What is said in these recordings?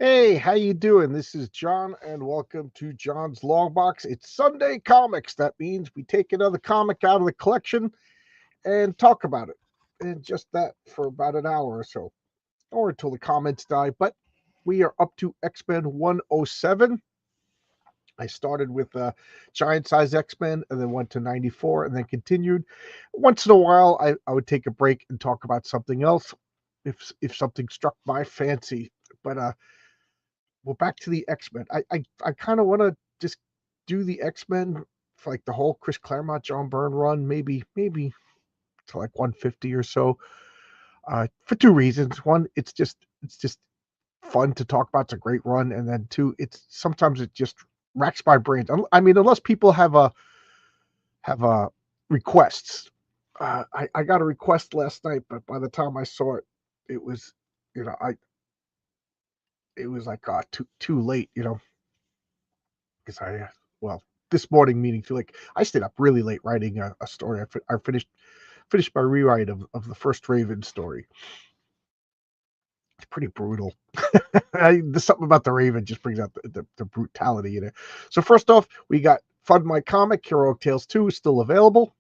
Hey, how you doing? This is John, and welcome to John's Long Box. It's Sunday Comics. That means we take another comic out of the collection and talk about it. And just that for about an hour or so, or until the comments die. But we are up to X-Men 107. I started with Giant Size X-Men and then went to 94 and then continued. Once in a while, I would take a break and talk about something else if something struck my fancy. But well, back to the X-Men. I kind of want to just do the X-Men for like the whole Chris Claremont, John Byrne run, maybe to like 150 or so. For two reasons. One, it's just fun to talk about. It's a great run, and then two, it's sometimes it just racks my brains. I mean, unless people have requests. I got a request last night, but by the time I saw it, it was you know I it was like too late. Because well, this morning meeting feel like I stayed up really late writing a story. I finished my rewrite of the first Raven story. It's pretty brutal. There's something about the Raven just brings out the brutality in it. So first off, we got Fund My Comic, Heroic Tales 2, still available.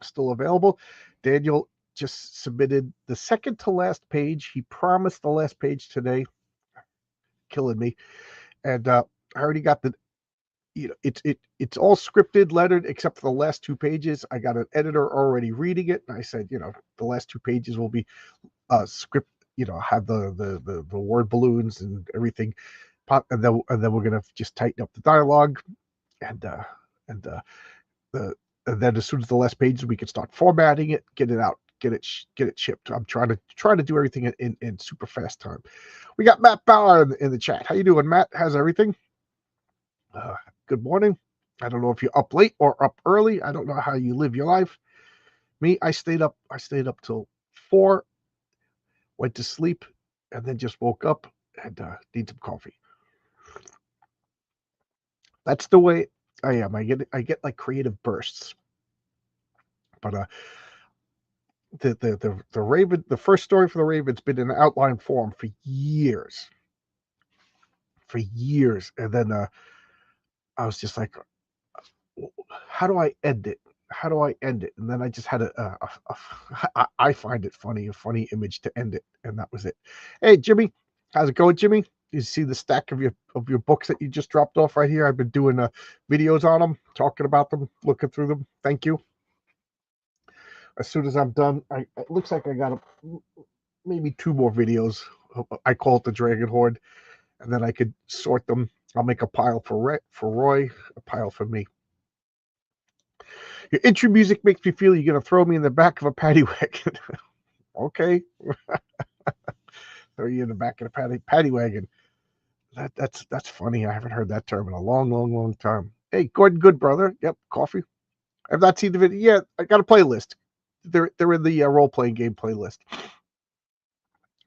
Still available. Daniel just submitted the second to last page. He promised the last page today, killing me. And I already got it's all scripted, lettered, except for the last two pages. I got an editor already reading it, and I said, the last two pages will be script. Have the word balloons and everything, pop, and then we're gonna just tighten up the dialogue, and and the and then as soon as the last pages, we can start formatting it, get it out, get it shipped. I'm trying to do everything in super fast time. We got Matt Bauer in the chat. How you doing, Matt? How's everything? Uh, Good morning. I don't know if you're up late or up early. I don't know how you live your life. Me, I stayed up. I stayed up till 4, went to sleep, and then just woke up and need some coffee. That's the way I am. I get like creative bursts. But the Raven, the first story for the Raven's been in outline form for years, and then I was just like, how do I end it? How do I end it? And then I just had I find it funny, a funny image to end it, and that was it. Hey, Jimmy, how's it going, Jimmy? You see the stack of your books that you just dropped off right here? I've been doing videos on them, talking about them, looking through them. Thank you. As soon as I'm done, it looks like I got maybe two more videos. I call it the Dragon Horde, and then I could sort them. I'll make a pile for Roy, a pile for me. Your intro music makes me feel you're gonna throw me in the back of a paddy wagon. Okay, throw you in the back of the paddy wagon. That's funny. I haven't heard that term in a long time. Hey, Gordon, good brother. Yep, coffee. I've not seen the video yet. I got a playlist. They're in the role playing game playlist.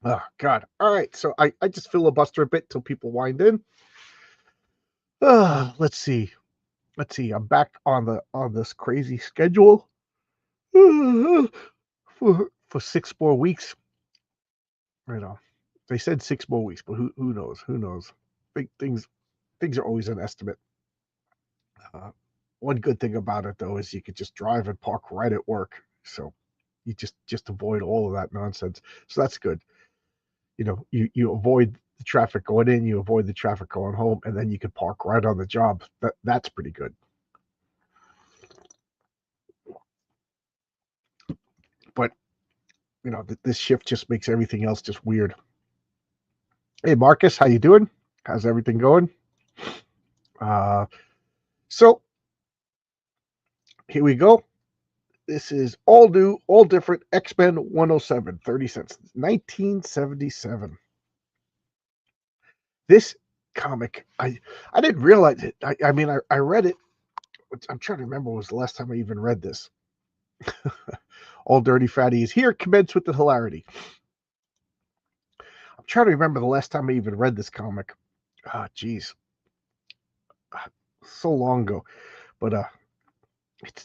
Oh God. All right. So I just filibuster a bit till people wind in. Let's see. Let's see. I'm back on this crazy schedule for 6 more weeks. You know, they said 6 more weeks, but who knows? Who knows? Big things are always an estimate. Uh, One good thing about it though is you could just drive and park right at work, so you just avoid all of that nonsense. So that's good. You avoid the traffic going in, you avoid the traffic going home, and then you can park right on the job. That's pretty good. But this shift just makes everything else just weird. Hey Marcus, how you doing? How's everything going? Uh, so here we go. This is all new, all different. X-Men 107, 30 cents, 1977. This comic, I didn't realize it. I mean, I read it. I'm trying to remember when was the last time I even read this. All Dirty Fatty is here. Commence with the hilarity. I'm trying to remember the last time I even read this comic. Geez, so long ago. But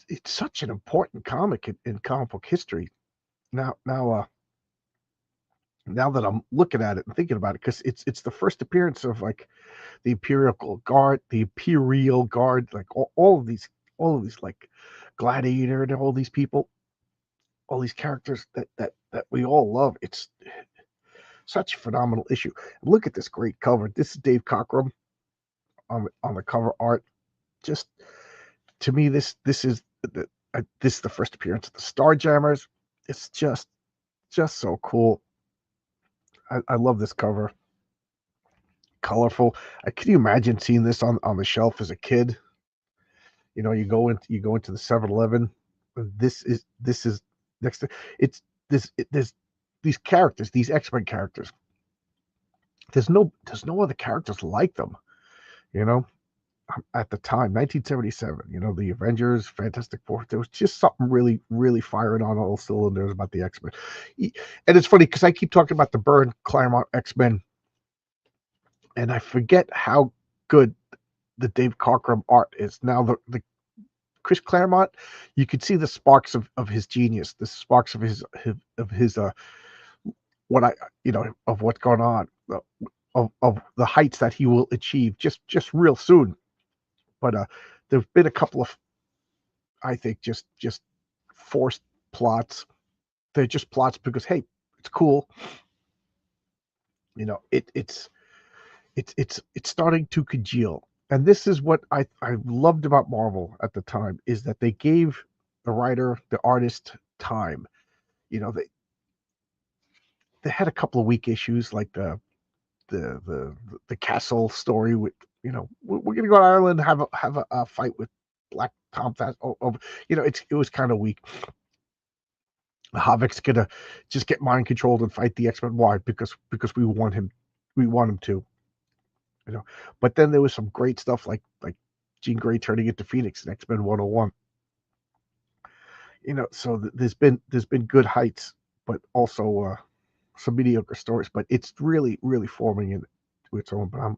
it's such an important comic in comic book history. Now now that I'm looking at it and thinking about it, because it's the first appearance of like the Imperial Guard, like all of these like Gladiator and all these people, all these characters that we all love. It's such a phenomenal issue. Look at this great cover. This is Dave Cockrum on the cover art. Just to me, this is the first appearance of the Starjammers. It's just so cool. I love this cover. Colorful. Can you imagine seeing this on the shelf as a kid? You know, you go into the 7-Eleven. This is next to it's there's these characters, these X-Men characters. There's no other characters like them. You know, at the time, 1977. You know, the Avengers, Fantastic Four. There was just something really firing on all cylinders about the X-Men. And it's funny because I keep talking about the Byrne Claremont X-Men, and I forget how good the Dave Cockrum art is. Now the Chris Claremont, you could see the sparks of his genius, the sparks of his what I of what's going on, of the heights that he will achieve just real soon. But there've been a couple of, I think, just forced plots. They're just plots because hey, it's cool. You know, it's starting to congeal. And this is what I loved about Marvel at the time, is that they gave the writer, the artist time. You know, they had a couple of weak issues like the castle story with, you know, we're gonna go to Ireland and have a fight with Black Tom Fast. You know, it was kind of weak. Havoc's gonna just get mind controlled and fight the X-Men. Why? Because we want him to. You know, but then there was some great stuff like Jean Grey turning into Phoenix in X-Men 101. You know, so there's been good heights, but also some mediocre stories. But it's really forming into its own. But I'm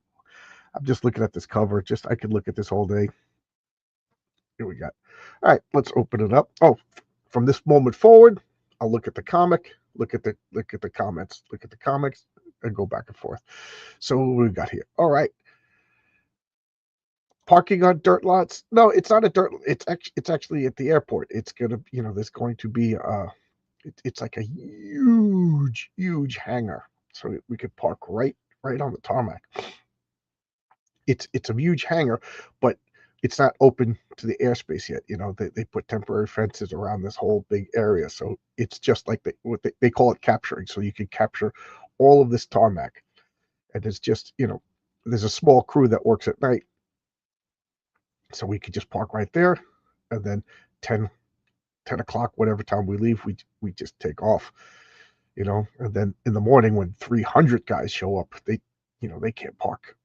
just looking at this cover. Just I could look at this all day. Here we got. All right, let's open it up. Oh, from this moment forward, I'll look at the comic, look at the comments, look at the comics, and go back and forth. So what we got here? All right. Parking on dirt lots? No, it's not a dirt. It's actually at the airport. It's gonna, you know, there's going to be it's like a huge hangar, so we could park right on the tarmac. It's a huge hangar, but it's not open to the airspace yet. You know, they put temporary fences around this whole big area, so it's just like what they call it capturing. So you can capture all of this tarmac, and it's just, you know, there's a small crew that works at night. So we could just park right there, and then 10 o'clock, whatever time we leave, we just take off, you know. And then in the morning when 300 guys show up, they can't park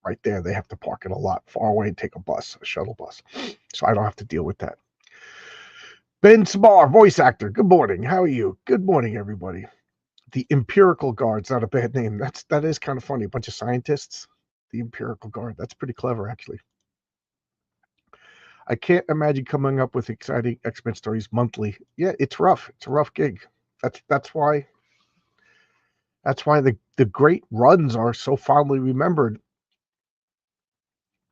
right there. They have to park in a lot far away and take a shuttle bus. So I don't have to deal with that. Ben Samar, voice actor. Good morning. How are you? Good morning, everybody. The Empirical Guard's not a bad name. That is kind of funny. A bunch of scientists. The Empirical Guard. That's pretty clever, actually. I can't imagine coming up with exciting X-Men stories monthly. Yeah, it's rough. It's a rough gig. That's why the great runs are so fondly remembered.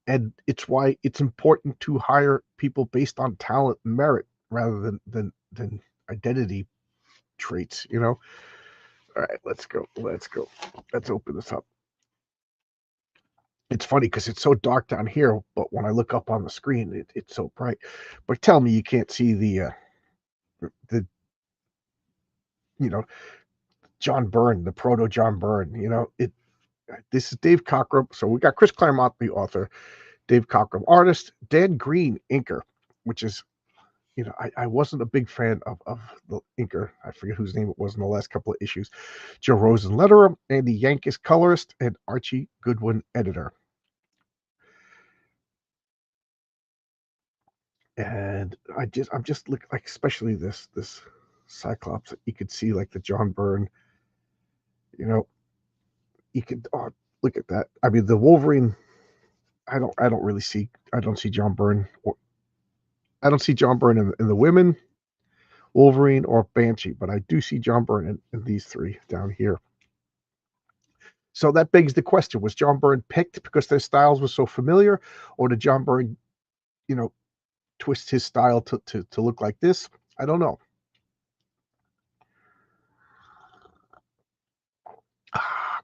And it's why it's important to hire people based on talent and merit rather than identity traits, you know. All right, let's go. Let's open this up. It's funny because it's so dark down here, but when I look up on the screen, it's so bright. But tell me you can't see the you know, John Byrne, the proto John Byrne. You know, this is Dave Cockrum. So we got Chris Claremont, the author, Dave Cockrum, artist, Dan Green, inker, which is, you know, I wasn't a big fan of the inker. I forget whose name it was in the last couple of issues. Joe Rosen, letterer, Andy Yankees, colorist, and Archie Goodwin, editor. And I'm just looking, like, especially this Cyclops. You could see like the John Byrne. You know, you could look at that. I mean, the Wolverine. I don't see John Byrne. I don't see John Byrne in the women, Wolverine, or Banshee, but I do see John Byrne in these three down here. So that begs the question: was John Byrne picked because their styles were so familiar, or did John Byrne, you know, twist his style to look like this? I don't know.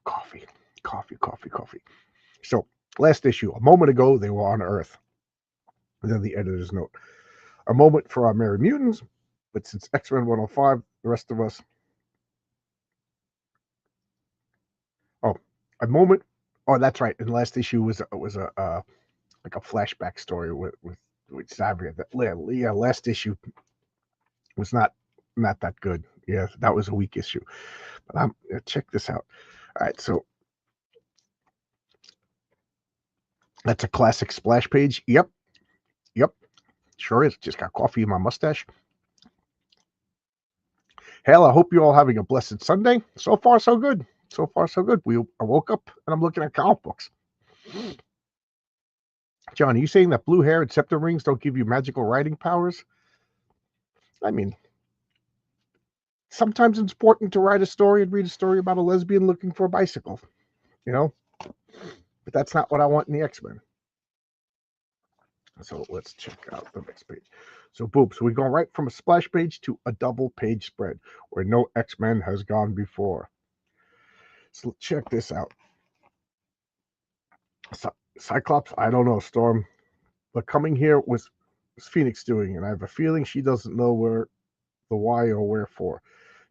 Coffee, coffee, coffee, coffee. So last issue, a moment ago, they were on Earth. And then the editor's note: a moment for our merry mutants, but since X-Men 105, the rest of us. Oh, a moment. Oh, that's right. And last issue was a like a flashback story with Xavier. That yeah, last issue was not that good. Yeah, that was a weak issue. But check this out. All right, so that's a classic splash page. Yep, sure is. Just got coffee in my mustache. Hell, I hope you're all having a blessed Sunday. So far, so good. So far, so good. I woke up and I'm looking at comic books. John, are you saying that blue hair and scepter rings don't give you magical writing powers? I mean, sometimes it's important to write a story and read a story about a lesbian looking for a bicycle, you know? But that's not what I want in the X-Men. So let's check out the next page. So boom, so we're going right from a splash page to a double page spread where no X-Men has gone before. So check this out. Cyclops, I don't know, Storm, but coming here was Phoenix doing, and I have a feeling she doesn't know where the why or wherefore.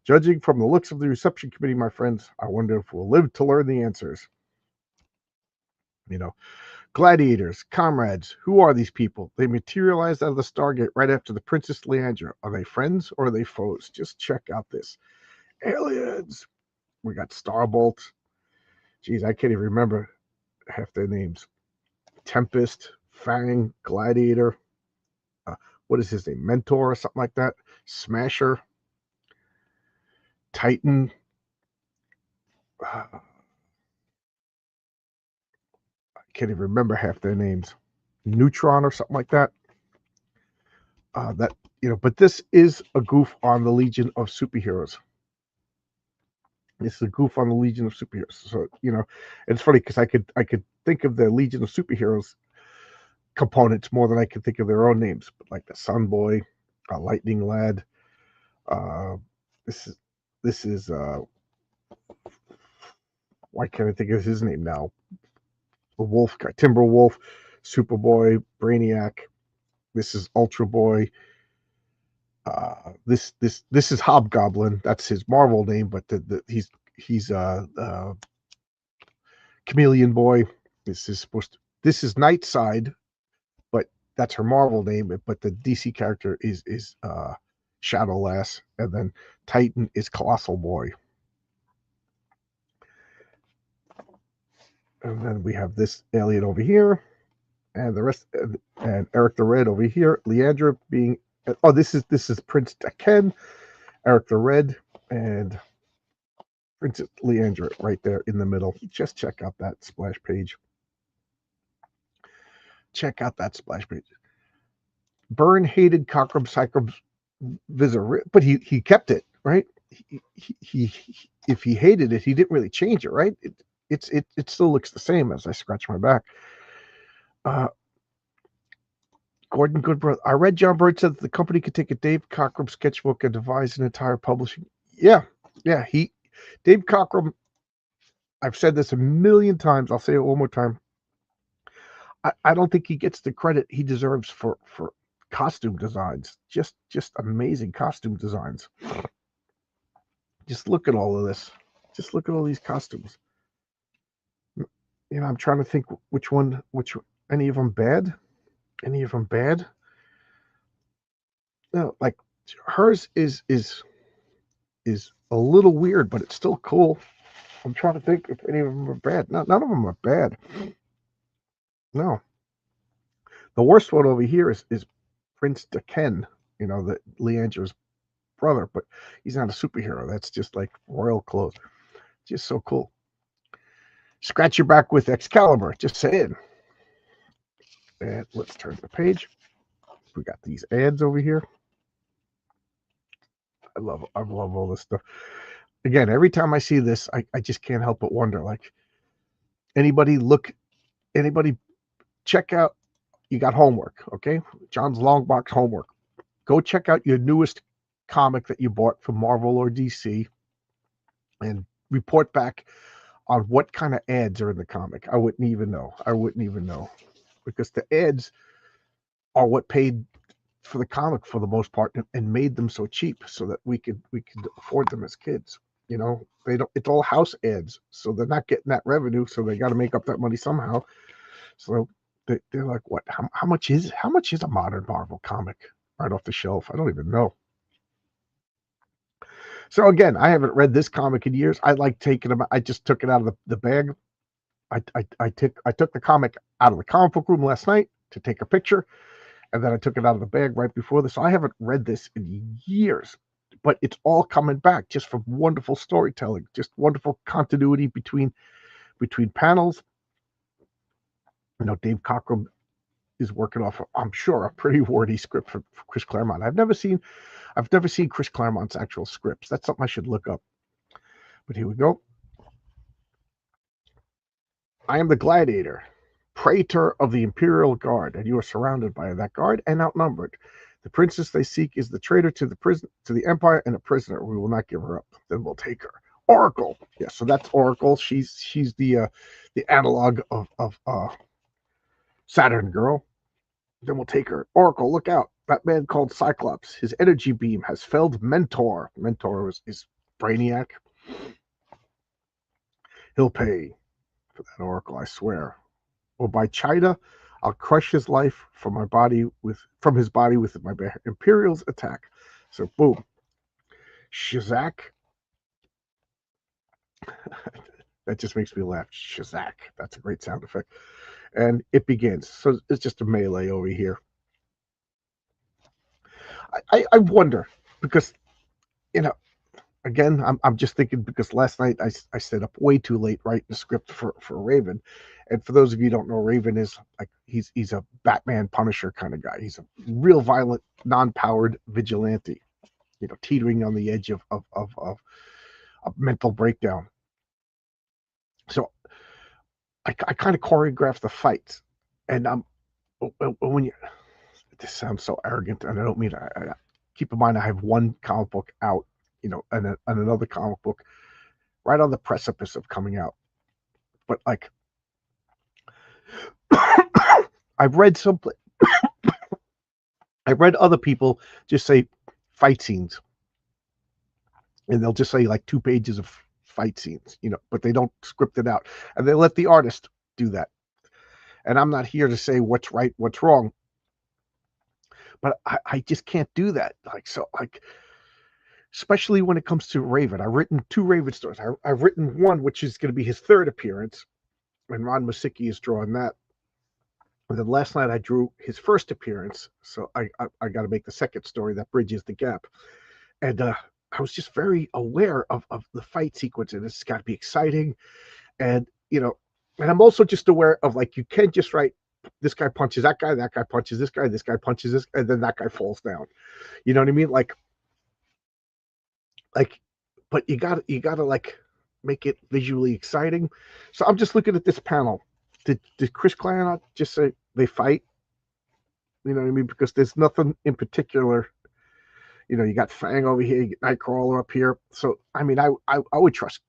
Judging from the looks of the reception committee, my friends, I wonder if we'll live to learn the answers. You know, gladiators, comrades, who are these people? They materialized out of the Stargate right after the Princess Leandra. Are they friends or are they foes? Just check out this. Aliens. We got Starbolt. Geez, I can't even remember half their names. Tempest, Fang, Gladiator. What is his name? Mentor or something like that. Smasher. Titan. I can't even remember half their names. Neutron or something like that. But this is a goof on the Legion of Superheroes. This is a goof on the Legion of Superheroes. So it's funny because I could think of the Legion of Superheroes components more than I could think of their own names, but like the Sun Boy, Lightning Lad. This is why can't I think of his name now? The Wolf guy, Timberwolf, Superboy, Brainiac. This is Ultra Boy. This is Hobgoblin. That's his Marvel name, but he's Chameleon Boy. This is Nightside, but that's her Marvel name. But the DC character is Shadowlass, and then Titan is Colossal Boy. And then we have this alien over here, and the rest, and Eric the Red over here. Leandra being this is Prince Daken, Eric the Red, and Princess Leandra right there in the middle. Just check out that splash page. Check out that splash page. Byrne hated Cockrum Cyclops Visor, but he kept it, right? He if he hated it, he didn't really change it, right? It still looks the same as I scratch my back. Gordon Goodbrother. I read John Byrne said that the company could take a Dave Cockrum sketchbook and devise an entire publishing. Yeah. Dave Cockrum. I've said this a million times. I'll say it one more time. I don't think he gets the credit he deserves for costume designs. Just amazing costume designs. Just look at all of this. Just look at all these costumes. I'm trying to think which any of them bad? Any of them bad? No, like hers is a little weird, but it's still cool. I'm trying to think if any of them are bad. No, none of them are bad. No. The worst one over here is Prince Daken, the Leandra's brother, but he's not a superhero. That's just like royal clothes. Just so cool. Scratch your back with Excalibur. Just saying. And let's turn the page. We got these ads over here. I love all this stuff. Again, every time I see this, I just can't help but wonder, like, Anybody check out, you got homework, okay? John's Long Box homework. Go check out your newest comic that you bought from Marvel or DC and report back on what kind of ads are in the comic. I wouldn't even know. Because the ads are what paid for the comic for the most part and made them so cheap so that we could afford them as kids. They don't, it's all house ads, so they're not getting that revenue, so they got to make up that money somehow. So they're like, what? How much is a modern Marvel comic right off the shelf? I don't even know. So again, I haven't read this comic in years. I like taking them. I just took it out of the bag. I took the comic out of the comic book room last night to take a picture, and then I took it out of the bag right before this. So I haven't read this in years, but it's all coming back just from wonderful storytelling, just wonderful continuity between panels. Dave Cockrum is working off, I'm sure, a pretty wordy script for Chris Claremont. I've never seen Chris Claremont's actual scripts. That's something I should look up. But here we go. I am the Gladiator, praetor of the Imperial Guard, and you are surrounded by that guard and outnumbered. The princess they seek is the traitor to the Empire and a prisoner. We will not give her up. Then we'll take her. Oracle. Yeah, so that's Oracle. She's the analog of Saturn Girl. Then we'll take her. Oracle, look out. That man called Cyclops. His energy beam has felled Mentor. Mentor is Brainiac. He'll pay for that, Oracle, I swear. Or by China, I'll crush his life from his body with my Imperial's attack. So boom. Shazak. That just makes me laugh. Shazak. That's a great sound effect. And it begins. So it's just a melee over here. I wonder, because, again, I'm just thinking, because last night I stayed up way too late writing the script for Raven. And for those of you who don't know, Raven is like, he's a Batman Punisher kind of guy. He's a real violent, non-powered vigilante, teetering on the edge of mental breakdown. So I kind of choreographed the fights, and this sounds so arrogant, and I don't mean I keep in mind I have one comic book out, and another comic book right on the precipice of coming out. But like, I've read other people just say fight scenes, and they'll just say like 2 pages of fight scenes, but they don't script it out, and they let the artist do that. And I'm not here to say what's right, what's wrong, but I just can't do that. Especially when it comes to Raven. I've written 2 Raven stories. I've written one which is going to be his 3rd appearance, and Ron Musicki is drawing that. And then last night I drew his 1st appearance, so I got to make the 2nd story that bridges the gap. And I was just very aware of the fight sequence, and it's got to be exciting. And and I'm also just aware of, like, you can't just write this guy punches that guy punches this guy punches this, and then that guy falls down. You know what I mean? Like, but you gotta like make it visually exciting. So I'm just looking at this panel. Did Chris Claremont just say they fight? You know what I mean? Because there's nothing in particular. You got Fang over here, you get Nightcrawler up here. So I mean, I would trust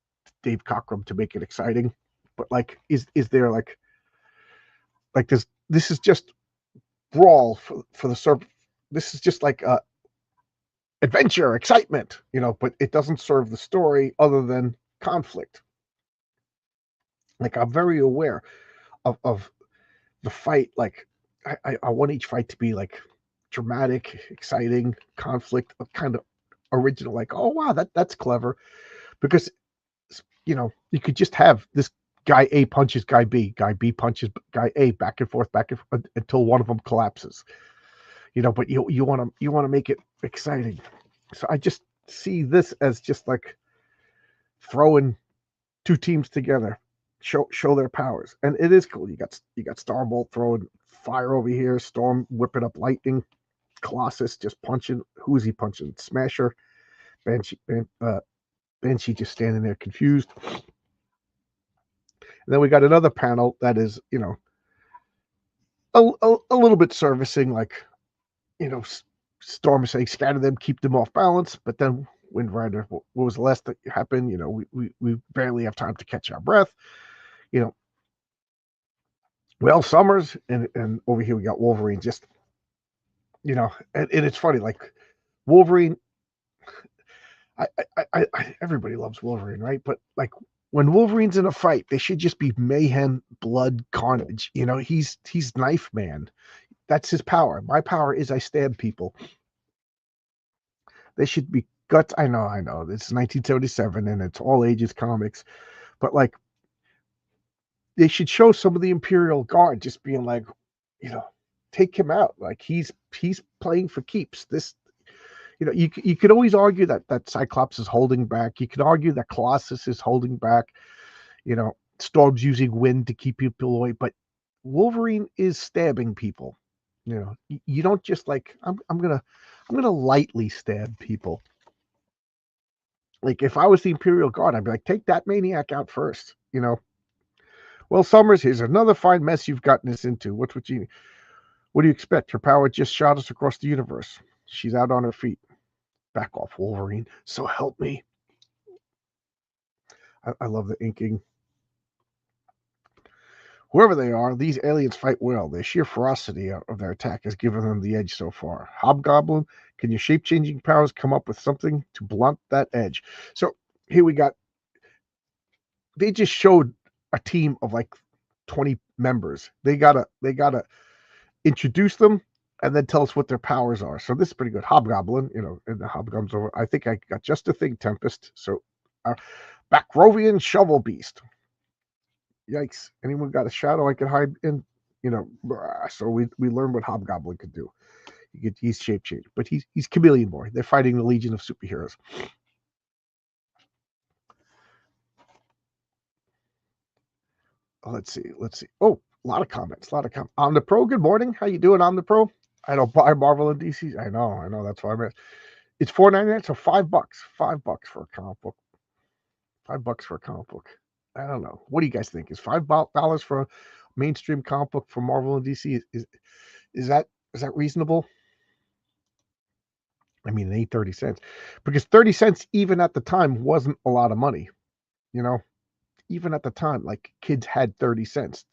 Dave Cockrum to make it exciting. But like, is there like this is just brawl for the serve. This is just like adventure, excitement, but it doesn't serve the story other than conflict. Like, I'm very aware of the fight. Like, I want each fight to be like dramatic, exciting, conflict, kind of original. Like, oh wow, that's clever, because you could just have this guy A punches guy B punches guy A, back and forth until one of them collapses. But you want to make it exciting. So I just see this as just like throwing 2 teams together, show their powers, and it is cool. You got Starbolt throwing fire over here, Storm whipping up lightning, Colossus just punching. Who is he punching? Smasher. Banshee just standing there confused. And then we got another panel that is, you know, a little bit servicing, like, you know, Storm saying scatter them, keep them off balance. But then Wind Rider, what was the last that happened? You know, we barely have time to catch our breath. You know, well, Summers, and over here we got Wolverine. Just, you know, and it's funny, like Wolverine. Everybody loves Wolverine, right? But like when Wolverine's in a fight, they should just be mayhem, blood, carnage. You know, he's Knife Man. That's his power. My power is I stab people. They should be guts. I know. It's 1977 and it's all ages comics, but like they should show some of the Imperial Guard just being like, you know, take him out. Like he's playing for keeps. This, you know, you could always argue that Cyclops is holding back. You could argue that Colossus is holding back. You know, Storm's using wind to keep people away, but Wolverine is stabbing people. You know, you don't just like I'm gonna lightly stab people. Like if I was the Imperial Guard, I'd be like, take that maniac out first. You know. Well, Summers, here's another fine mess you've gotten us into. What do you expect? Her power just shot us across the universe. She's out on her feet. Back off, Wolverine. So help me. I love the inking. Whoever they are, these aliens fight well. The sheer ferocity of their attack has given them the edge so far. Hobgoblin, can your shape-changing powers come up with something to blunt that edge? So here we got, they just showed a team of like 20 members. They gotta introduce them and then tell us what their powers are. So this is pretty good. Hobgoblin, you know, and the Hobgoblin's over. I think I got just a thing, Tempest. So Bacrovian Shovel Beast. Yikes. Anyone got a shadow I could hide in? You know, so we learned what Hobgoblin could do. He's shape change, but he's Chameleon Boy. They're fighting the Legion of Superheroes. Let's see. Oh, a lot of comments. Omnipro, good morning. How you doing, Omnipro? I don't buy Marvel and DC. I know. That's why I'm at. It's $4.99, so $5. $5 for a comic book. $5 for a comic book. I don't know. What do you guys think? Is $5 for a mainstream comic book for Marvel and DC? Is that reasonable? I mean, it ain't 30 cents, because 30 cents even at the time wasn't a lot of money. You know, even at the time, like kids had 30 cents.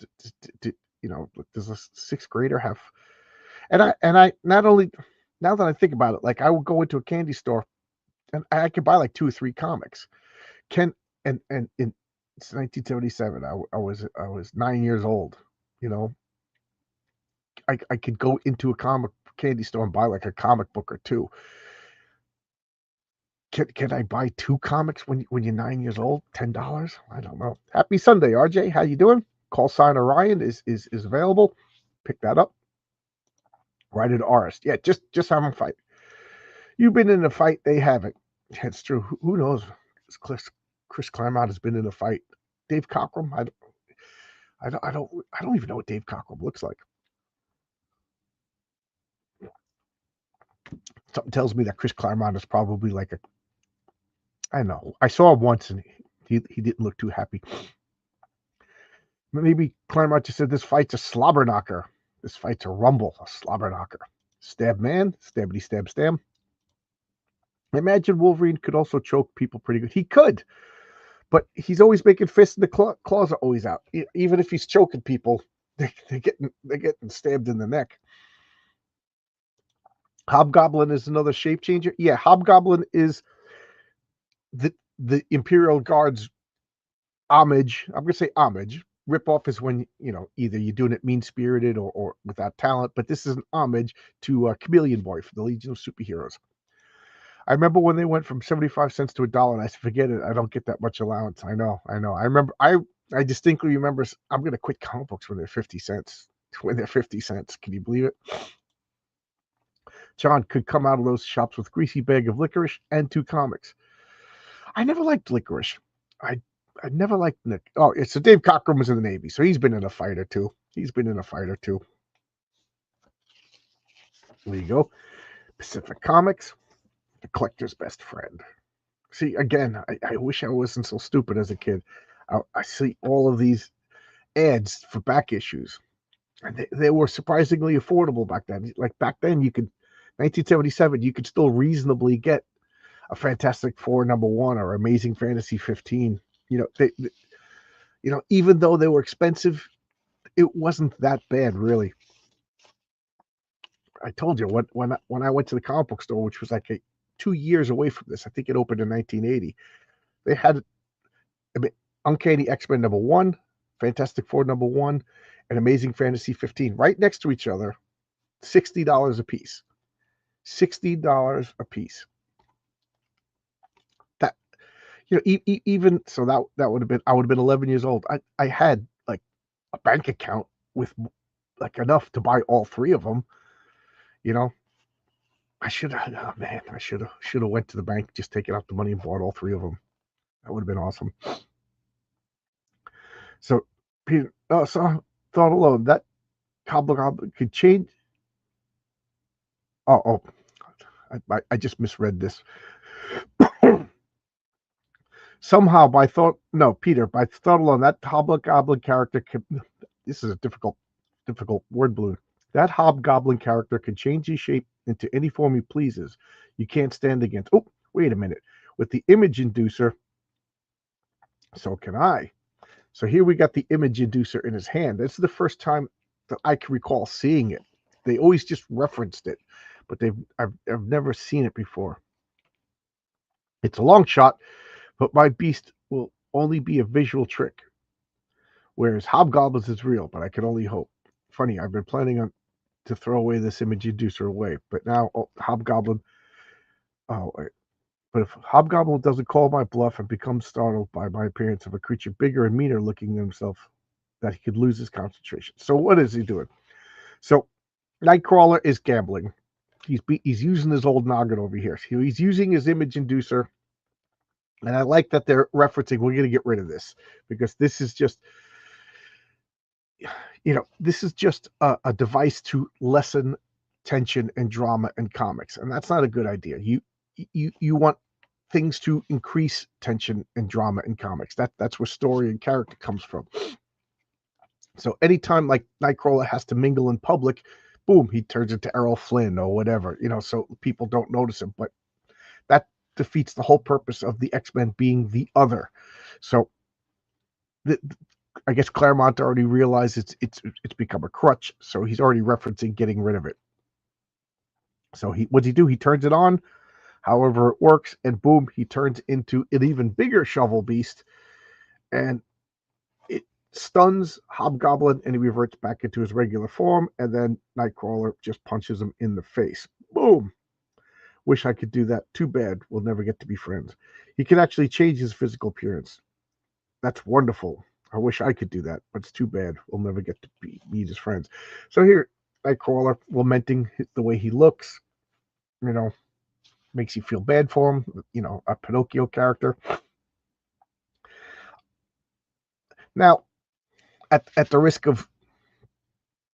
You know, does a sixth grader have? And I not only, now that I think about it, like I would go into a candy store and I could buy like 2 or 3 comics. And it's 1977. I was 9 years old. You know, I could go into a comic candy store and buy like a comic book or 2. Can I buy 2 comics when you're 9 years old? $10? I don't know. Happy Sunday, RJ. How you doing? Call sign Orion is available. Pick that up. Right at Arist. Yeah, just have them fight. You've been in a fight, they haven't. It's true. Who knows? Chris Claremont has been in a fight. Dave Cockrum, I don't even know what Dave Cockrum looks like. Something tells me that Chris Claremont is probably like a, I don't know. I saw him once and he didn't look too happy. Maybe Claremont just said this fight's a slobber knocker. This fight's a rumble, a slobber knocker. Stab man, stabbity stab stab. Imagine Wolverine could also choke people pretty good. He could, but he's always making fists, and the claws are always out. Even if he's choking people, they're getting stabbed in the neck. Hobgoblin is another shape changer. Yeah, Hobgoblin is the Imperial Guard's homage. I'm gonna say homage. Ripoff is when, you know, either you're doing it mean-spirited or without talent, but this is an homage to Chameleon Boy for the Legion of Superheroes. I remember when they went from 75 cents to $1, and I said, forget it, I don't get that much allowance. I know. I remember, I distinctly remember, I'm going to quit comic books when they're 50 cents. When they're 50 cents. Can you believe it? John could come out of those shops with a greasy bag of licorice and 2 comics. I never liked licorice. I never liked Nick. Oh, it's so Dave Cockrum was in the Navy, so he's been in a fight or two. There you go. Pacific Comics, the collector's best friend. See, again, I wish I wasn't so stupid as a kid. I see all of these. ads for back issues. And they were surprisingly affordable back then. Like back then, 1977, you could still reasonably get a Fantastic Four #1 or Amazing Fantasy 15. Even though they were expensive, it wasn't that bad, really. I told you when I went to the comic book store, which was like 2 years away from this. I think it opened in 1980. They had Uncanny X-Men #1, Fantastic Four #1, and Amazing Fantasy 15 right next to each other, $60 a piece. $60 a piece. That even so that would have been I would have been 11 years old. I had like a bank account with like enough to buy all three of them. I should have went to the bank, just taken out the money and bought all three of them. That would have been awesome. So Peter, so thought alone that Hobgoblin could change. I just misread this. Somehow by thought alone, that Hobgoblin character could. This is a difficult word balloon. That Hobgoblin character can change his shape into any form he pleases. You can't stand against. Oh, wait a minute. With the image inducer, so can I. So here we got the image inducer in his hand. This is the first time that I can recall seeing it. They always just referenced it, but I've never seen it before. It's a long shot, but my beast will only be a visual trick. Whereas Hobgoblins is real, but I can only hope. Funny, I've been planning to throw away this image inducer away, but now Hobgoblin. Oh, wait. But if Hobgoblin doesn't call my bluff and becomes startled by my appearance of a creature bigger and meaner looking than himself, that he could lose his concentration. So what is he doing? So Nightcrawler is gambling. He's using his old noggin over here. So he's using his image inducer, and I like that they're referencing. We're going to get rid of this because this is just, this is just a device to lessen tension and drama in comics, and that's not a good idea. You want things to increase tension and drama in comics. That's where story and character comes from. So anytime like Nightcrawler has to mingle in public, boom, he turns into Errol Flynn or whatever, so people don't notice him. But that defeats the whole purpose of the X-Men being the other. So I guess Claremont already realized it's become a crutch, so he's already referencing getting rid of it. So what's he do? He turns it on. However it works, and boom, he turns into an even bigger shovel beast, and it stuns Hobgoblin, and he reverts back into his regular form, and then Nightcrawler just punches him in the face. Boom! Wish I could do that. Too bad. We'll never get to be friends. He can actually change his physical appearance. That's wonderful. I wish I could do that, but it's too bad. We'll never get to meet his friends. So here, Nightcrawler lamenting the way he looks, makes you feel bad for him, a Pinocchio character. Now, at the risk of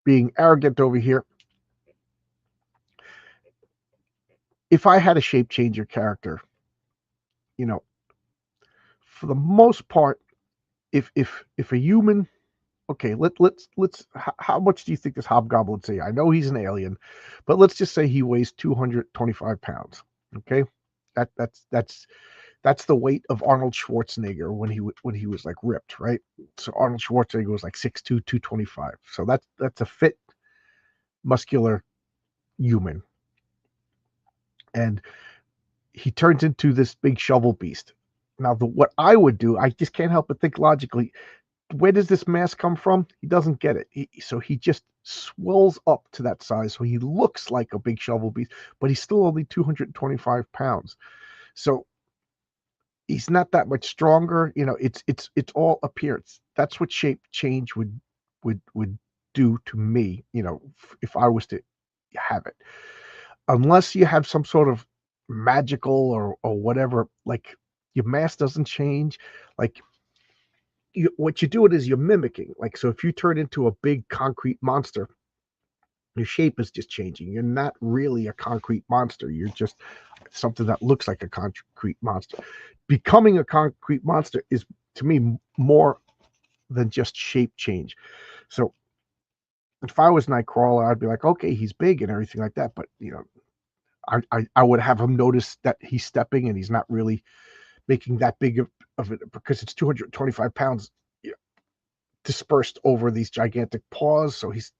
being arrogant over here, if I had a shape changer character, for the most part, if a human, okay, let's how much do you think this Hobgoblin say? I know he's an alien, but let's just say he weighs 225 pounds. Okay, that's the weight of Arnold Schwarzenegger when he was like ripped, right? So Arnold Schwarzenegger was like 6'2", 225. So that's a fit, muscular human, and he turns into this big shovel beast. Now, what I would do, I just can't help but think logically. Where does this mass come from? He doesn't get it. So he just swells up to that size. So he looks like a big shovel beast, but he's still only 225 pounds. So he's not that much stronger. It's all appearance. That's what shape change would do to me, if I was to have it. Unless you have some sort of magical or whatever, like your mass doesn't change. Like what you do it is you're mimicking. Like, so if you turn into a big concrete monster, your shape is just changing. You're not really a concrete monster. You're just something that looks like a concrete monster. Becoming a concrete monster is, to me, more than just shape change. So if I was Nightcrawler, I'd be like, okay, he's big and everything like that, but I would have him notice that he's stepping and he's not really making that big of it, because it's 225 pounds dispersed over these gigantic paws. So he's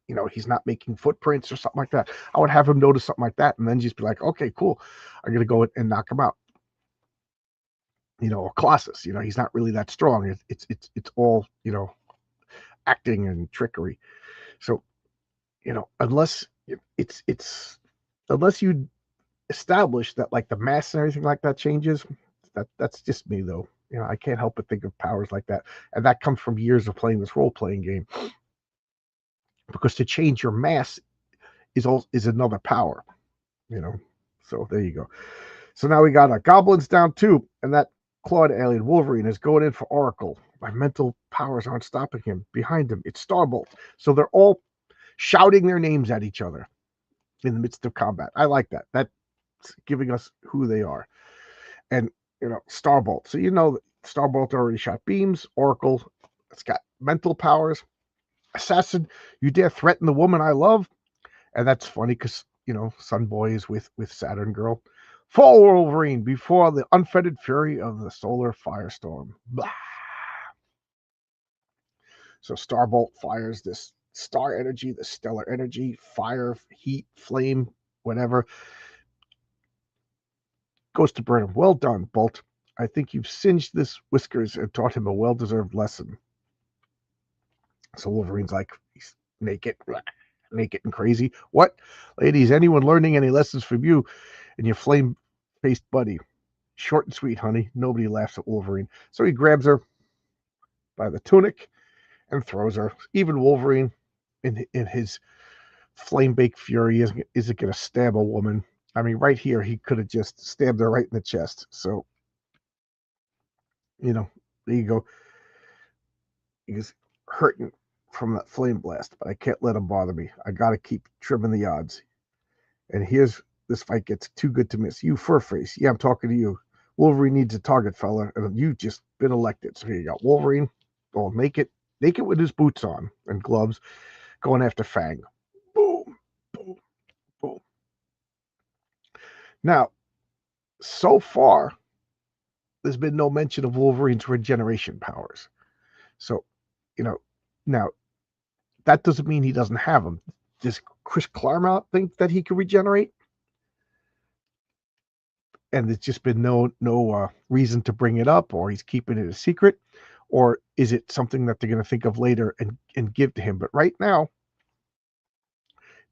not making footprints or something like that. I would have him notice something like that and then just be like, okay, cool, I'm gonna go and knock him out. Or Colossus, he's not really that strong. It's all acting and trickery. So unless unless you establish that like the mass and everything like that changes, that's just me though. I can't help but think of powers like that, and that comes from years of playing this role-playing game. Because to change your mass is another power, So there you go. So now we got goblins down 2, and that clawed alien Wolverine is going in for Oracle. My mental powers aren't stopping him. Behind him, it's Starbolt. So they're all shouting their names at each other in the midst of combat. I like that. That's giving us who they are. And Starbolt. So Starbolt already shot beams. Oracle, it's got mental powers. Assassin, you dare threaten the woman I love? And that's funny because Sunboy is with Saturn Girl. Fall, Wolverine, before the unfettered fury of the solar firestorm. Blah. So Starbolt fires this star energy, the stellar energy, fire, heat, flame, whatever. Goes to burn him. Well done, Bolt. I think you've singed this whiskers and taught him a well-deserved lesson. So Wolverine's like, he's naked and crazy. What? Ladies, anyone learning any lessons from you and your flame-faced buddy? Short and sweet, honey. Nobody laughs at Wolverine. So he grabs her by the tunic and throws her. Even Wolverine, in his flame-baked fury, isn't going to stab a woman. I mean, right here, he could have just stabbed her right in the chest. So, there you go. He's hurting from that flame blast, but I can't let him bother me. I got to keep trimming the odds. And here's this fight gets too good to miss. You, Furface. Yeah, I'm talking to you. Wolverine needs a target, fella, and you've just been elected. So here you got Wolverine, naked with his boots on and gloves, going after Fang. Boom, boom, boom. Now, so far, there's been no mention of Wolverine's regeneration powers. So, now that doesn't mean he doesn't have them. Does Chris Claremont think that he can regenerate? And there's just been no reason to bring it up, or he's keeping it a secret, or is it something that they're going to think of later and give to him? But right now,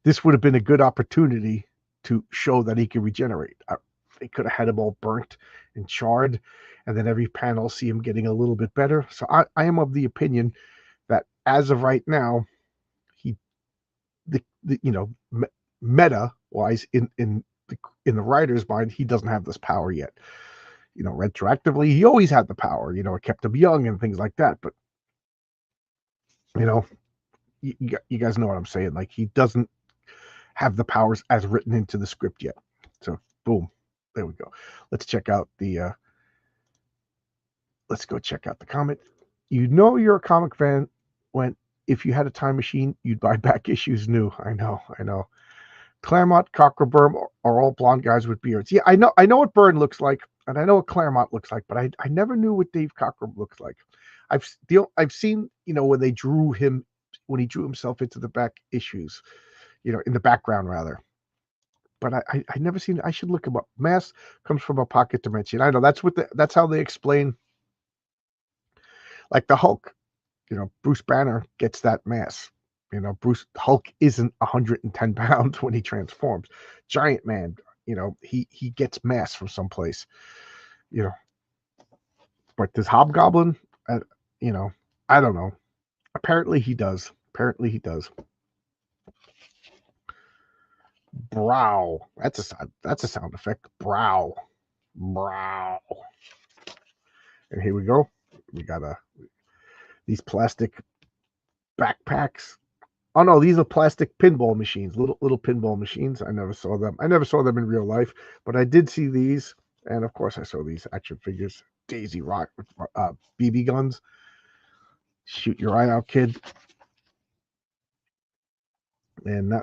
this would have been a good opportunity to show that he can regenerate. They could have had him all burnt and charred, and then every panel see him getting a little bit better. So I am of the opinion that as of right now, meta wise in the writer's mind, he doesn't have this power yet. Retroactively, he always had the power. It kept him young and things like that. But you guys know what I'm saying. Like, he doesn't have the powers as written into the script yet. So boom, there we go. Let's check out the. Let's go check out the comic. You're a comic fan when if you had a time machine, you'd buy back issues new. I know. Claremont, Cockrum, Byrne are all blonde guys with beards. Yeah, I know what Byrne looks like, and I know what Claremont looks like, but I never knew what Dave Cockrum looks like. I've seen when they drew him, when he drew himself into the back issues, in the background rather. But I never seen. I should look him up. Mass comes from a pocket dimension. I know that's how they explain. Like the Hulk, Bruce Banner gets that mass. Hulk isn't 110 pounds when he transforms. Giant Man, he gets mass from someplace. But does Hobgoblin? I don't know. Apparently he does. Brow. That's a sound effect. Brow. And here we go. We got these plastic backpacks. Oh no, these are plastic pinball machines, little pinball machines. I never saw them in real life, but I did see these, and of course I saw these action figures. Daisy Rock, BB guns. Shoot your eye out, kid. And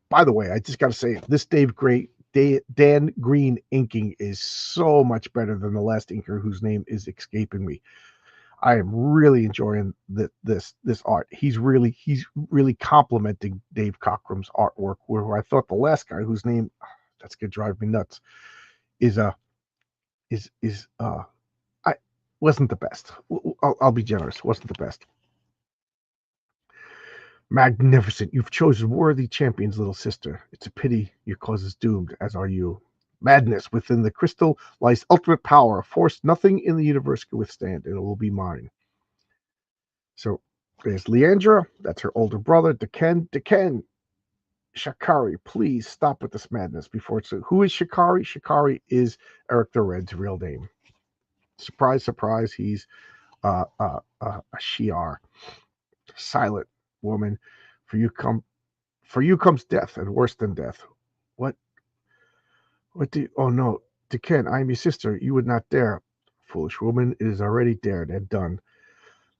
by the way, I just got to say, this Dan Green inking is so much better than the last inker whose name is escaping me. I am really enjoying this art. He's really complimenting Dave Cockrum's artwork, where I thought the last guy whose name that's gonna drive me nuts is I wasn't the best. I'll be generous. Wasn't the best. Magnificent. You've chosen worthy champions, little sister. It's a pity your cause is doomed, as are you. Madness within the crystal lies ultimate power, a force nothing in the universe can withstand, and it will be mine. So there's Leandra. That's her older brother, D'Ken. Sha'Carri, please stop with this madness before it's... Who is Sha'Carri? Sha'Carri is Eric the Red's real name. Surprise, surprise, he's a Shi'ar. Silent woman, for you comes death, and worse than death. What do you... Oh no, D'Ken, I am your sister. You would not dare. Foolish woman, it is already dared and done.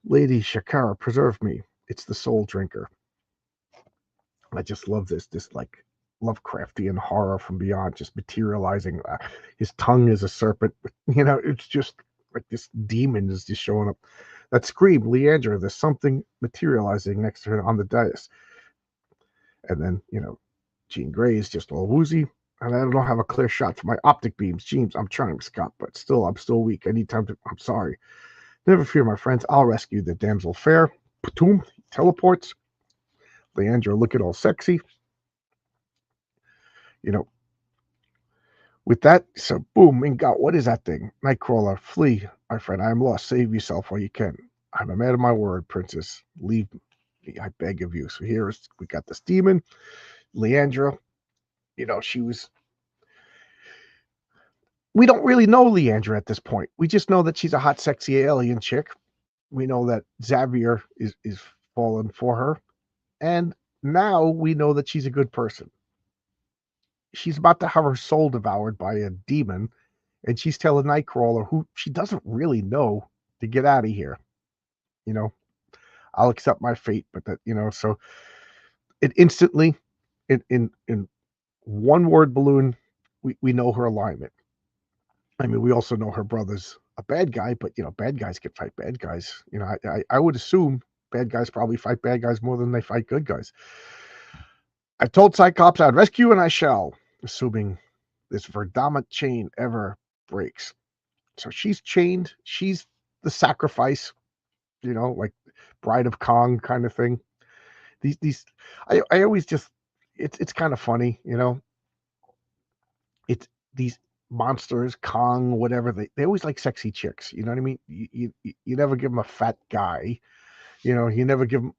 Lady Sha'Carri, preserve me. It's the soul drinker. I just love this like Lovecraftian horror from beyond, just materializing. His tongue is a serpent. It's just like this demon is just showing up. That scream, Leandra, there's something materializing next to her on the dais. And then, Jean Grey is just all woozy. And I don't have a clear shot for my optic beams. James, I'm trying, Scott, but still, I'm still weak. I need time to... I'm sorry. Never fear, my friends. I'll rescue the damsel fair. Patoom, teleports. Leandra looking all sexy. With that, so boom, Ingot, what is that thing? Nightcrawler, flee, my friend. I am lost. Save yourself while you can. I'm a man of my word, princess. Leave me, I beg of you. So we got this demon, Leandra. She was... We don't really know Leandra at this point. We just know that she's a hot, sexy alien chick. We know that Xavier is fallen for her. And now we know that she's a good person. She's about to have her soul devoured by a demon, and she's telling Nightcrawler, who she doesn't really know, to get out of here. I'll accept my fate, but so it instantly, in one word balloon, we know her alignment. I mean, we also know her brother's a bad guy, but bad guys can fight bad guys. I would assume bad guys probably fight bad guys more than they fight good guys. I told Cyclops I'd rescue, and I shall, assuming this Verdammt chain ever breaks. So she's chained. She's the sacrifice, like Bride of Kong kind of thing. I always just... it's kind of funny, It's these monsters, Kong, whatever, they always like sexy chicks. You know what I mean? You never give them a fat guy. You never give them...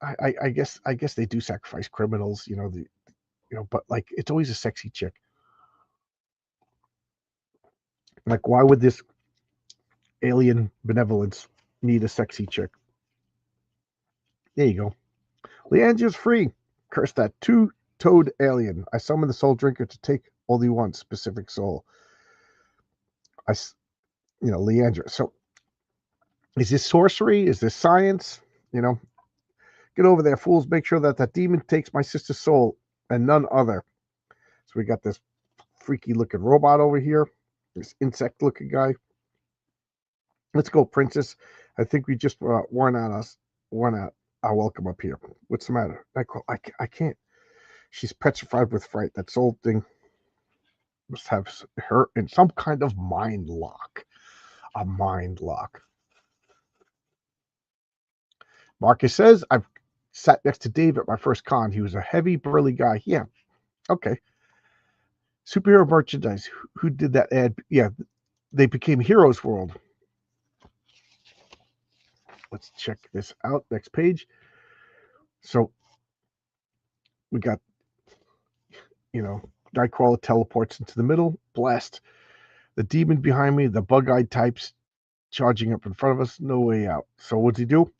I guess they do sacrifice criminals, but like it's always a sexy chick. Like, why would this alien benevolence need a sexy chick? There you go. Leandra's free. Curse that two-toed alien. I summon the soul drinker to take only one specific soul. Leandra. So is this sorcery? Is this science? Get over there, fools. Make sure that demon takes my sister's soul and none other. So we got this freaky looking robot over here, this insect looking guy. Let's go, princess. I think we just worn out our welcome up here. What's the matter? I can't. She's petrified with fright. That soul thing must have her in some kind of mind lock. A mind lock. Marcus says, I've sat next to Dave at my first con. He was a heavy, burly guy. Yeah. Okay. Superhero merchandise. Who did that ad? Yeah. They became Heroes World. Let's check this out. Next page. So we got, Nightcrawler teleports into the middle. Blast. The demon behind me, the bug-eyed types charging up in front of us. No way out. So what's he do?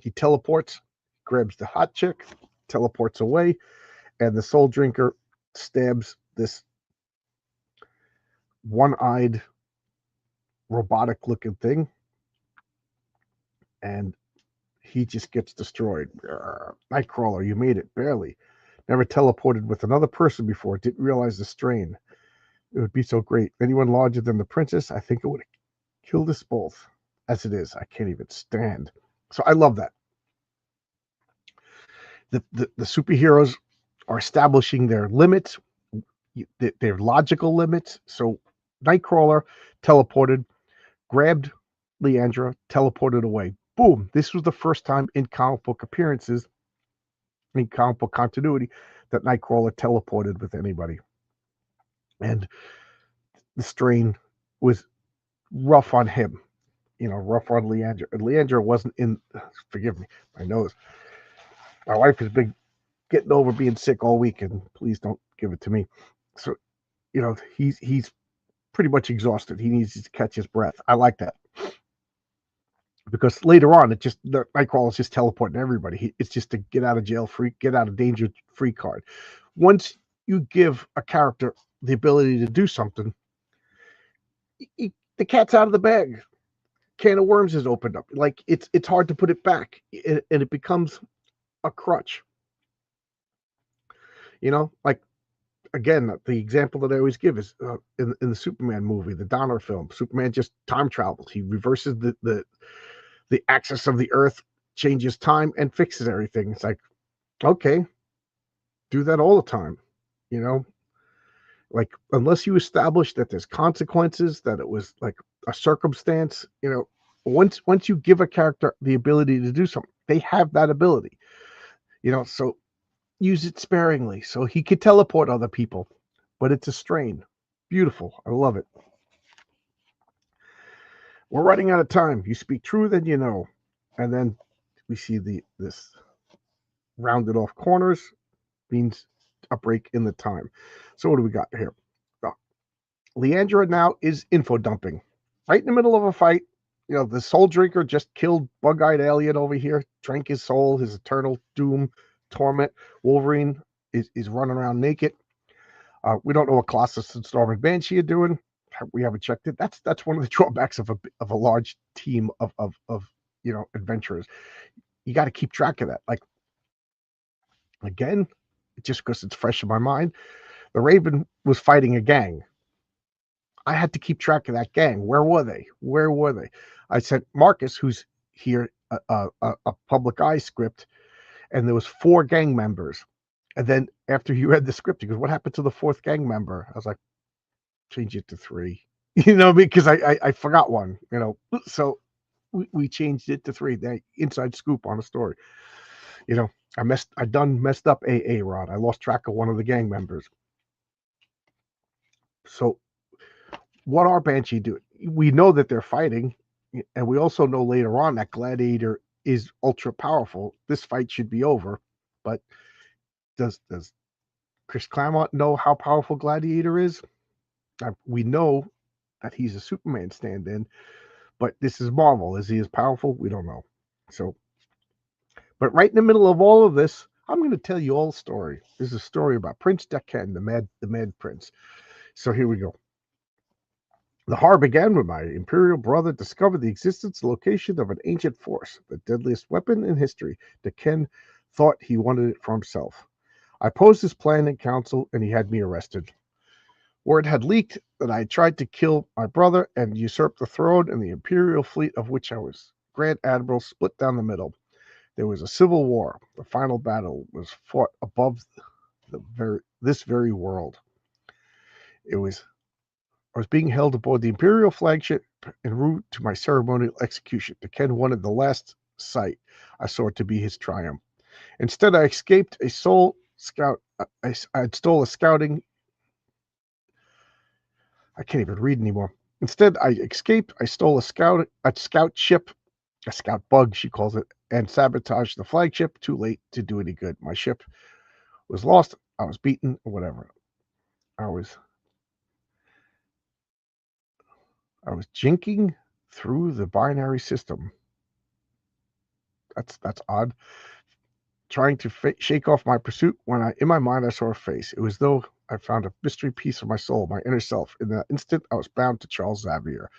He teleports, grabs the hot chick, teleports away, and the soul drinker stabs this one-eyed robotic looking thing. And he just gets destroyed. Nightcrawler, you made it, barely. Never teleported with another person before. Didn't realize the strain. It would be so great. Anyone larger than the princess, I think it would have killed us both. As it is, I can't even stand. So I love that. The superheroes are establishing their limits, their logical limits. So Nightcrawler teleported, grabbed Leandra, teleported away. Boom. This was the first time in comic book appearances, in comic book continuity, that Nightcrawler teleported with anybody. And the strain was rough on him, rough on Leandra. And Leandra wasn't in, forgive me, my nose. My wife has been getting over being sick all week, and please don't give it to me. So, he's pretty much exhausted. He needs to catch his breath. I like that. Because later on, the Nightcrawler is just teleporting everybody. It's just a get out of jail free, get out of danger free card. Once you give a character the ability to do something, the cat's out of the bag. Can of worms is opened up. Like it's hard to put it back, and it becomes a crutch. Like again, the example that I always give is in the Superman movie, the Donner film. Superman just time travels. He reverses the axis of the Earth, changes time, and fixes everything. It's like, okay, do that all the time. Like unless you establish that there's consequences, that it was like a circumstance, once you give a character the ability to do something, they have that ability, so use it sparingly so he could teleport other people, but it's a strain. Beautiful. I love it. We're running out of time. You speak true, then and then we see this rounded off corners means a break in the time. So what do we got here? Leandra now is info dumping right in the middle of a fight. The soul drinker just killed bug-eyed alien over here, drank his soul, his eternal doom, torment. Wolverine is running around naked. We don't know what Colossus and Storm and Banshee are doing. We haven't checked it. That's one of the drawbacks of a large team of adventurers. You got to keep track of that. Like again, just because it's fresh in my mind, the Raven was fighting a gang. I had to keep track of that gang. Where were they? I sent Marcus, who's here, a public eye script, and there was 4 gang members. And then after he read the script, he goes, "What happened to the 4th gang member?" I was like, "Change it to 3." Because I forgot one. So we changed it to 3. The inside scoop on the story. I messed up Rod. I lost track of one of the gang members. So what are Banshee doing? We know that they're fighting, and we also know later on that Gladiator is ultra powerful. This fight should be over, but does Chris Claremont know how powerful Gladiator is? We know that he's a Superman stand-in, but this is Marvel. Is he as powerful? We don't know. So, but right in the middle of all of this, I'm going to tell you all a story. This is a story about Prince Daken, the Mad Prince. So here we go. The horror began when my Imperial brother discovered the existence and location of an ancient force, the deadliest weapon in history. Daken thought he wanted it for himself. I posed his plan in council, and he had me arrested. Word had leaked that I had tried to kill my brother and usurp the throne, and the Imperial fleet, of which I was Grand Admiral, split down the middle. There was a civil war. The final battle was fought above this very world. I was being held aboard the Imperial flagship en route to my ceremonial execution. Daken wanted the last sight I saw to be his triumph. Instead, I escaped a soul scout. I stole a scouting. I can't even read anymore. Instead, I escaped. I stole a scout ship, a scout bug, she calls it, and sabotaged the flagship. Too late to do any good. My ship was lost. I was beaten. Whatever. I was jinking through the binary system. That's odd. Trying to shake off my pursuit when in my mind I saw a face. It was as though I found a mystery piece of my soul, my inner self. In that instant, I was bound to Charles Xavier.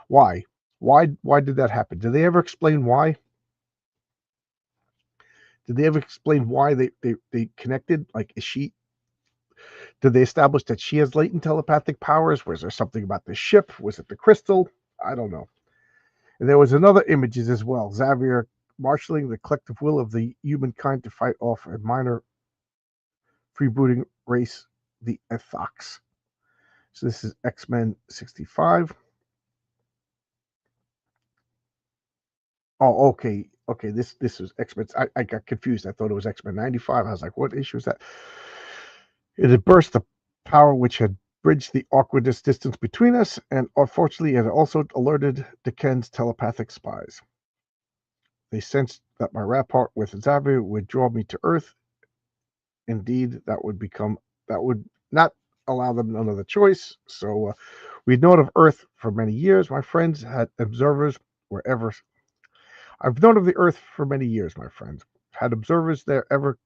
Why? Why did that happen? Did they ever explain why? Did they ever explain why they connected? Like, did they establish that she has latent telepathic powers? Was there something about the ship? Was it the crystal? I don't know. And there was another images as well. Xavier marshaling the collective will of the humankind to fight off a minor freebooting race, the Ethox. So this is X-Men 65. Oh, okay. Okay, this was X-Men. I got confused. I thought it was X-Men 95. I was like, what issue is that? It had burst the power which had bridged the awkwardness distance between us, and unfortunately, it had also alerted D'Ken's telepathic spies. They sensed that my rapport with Xavier would draw me to Earth. Indeed, that would not allow them another choice. So we'd known of Earth for many years. My friends had observers wherever. I've known of the Earth for many years, my friends. Had observers there ever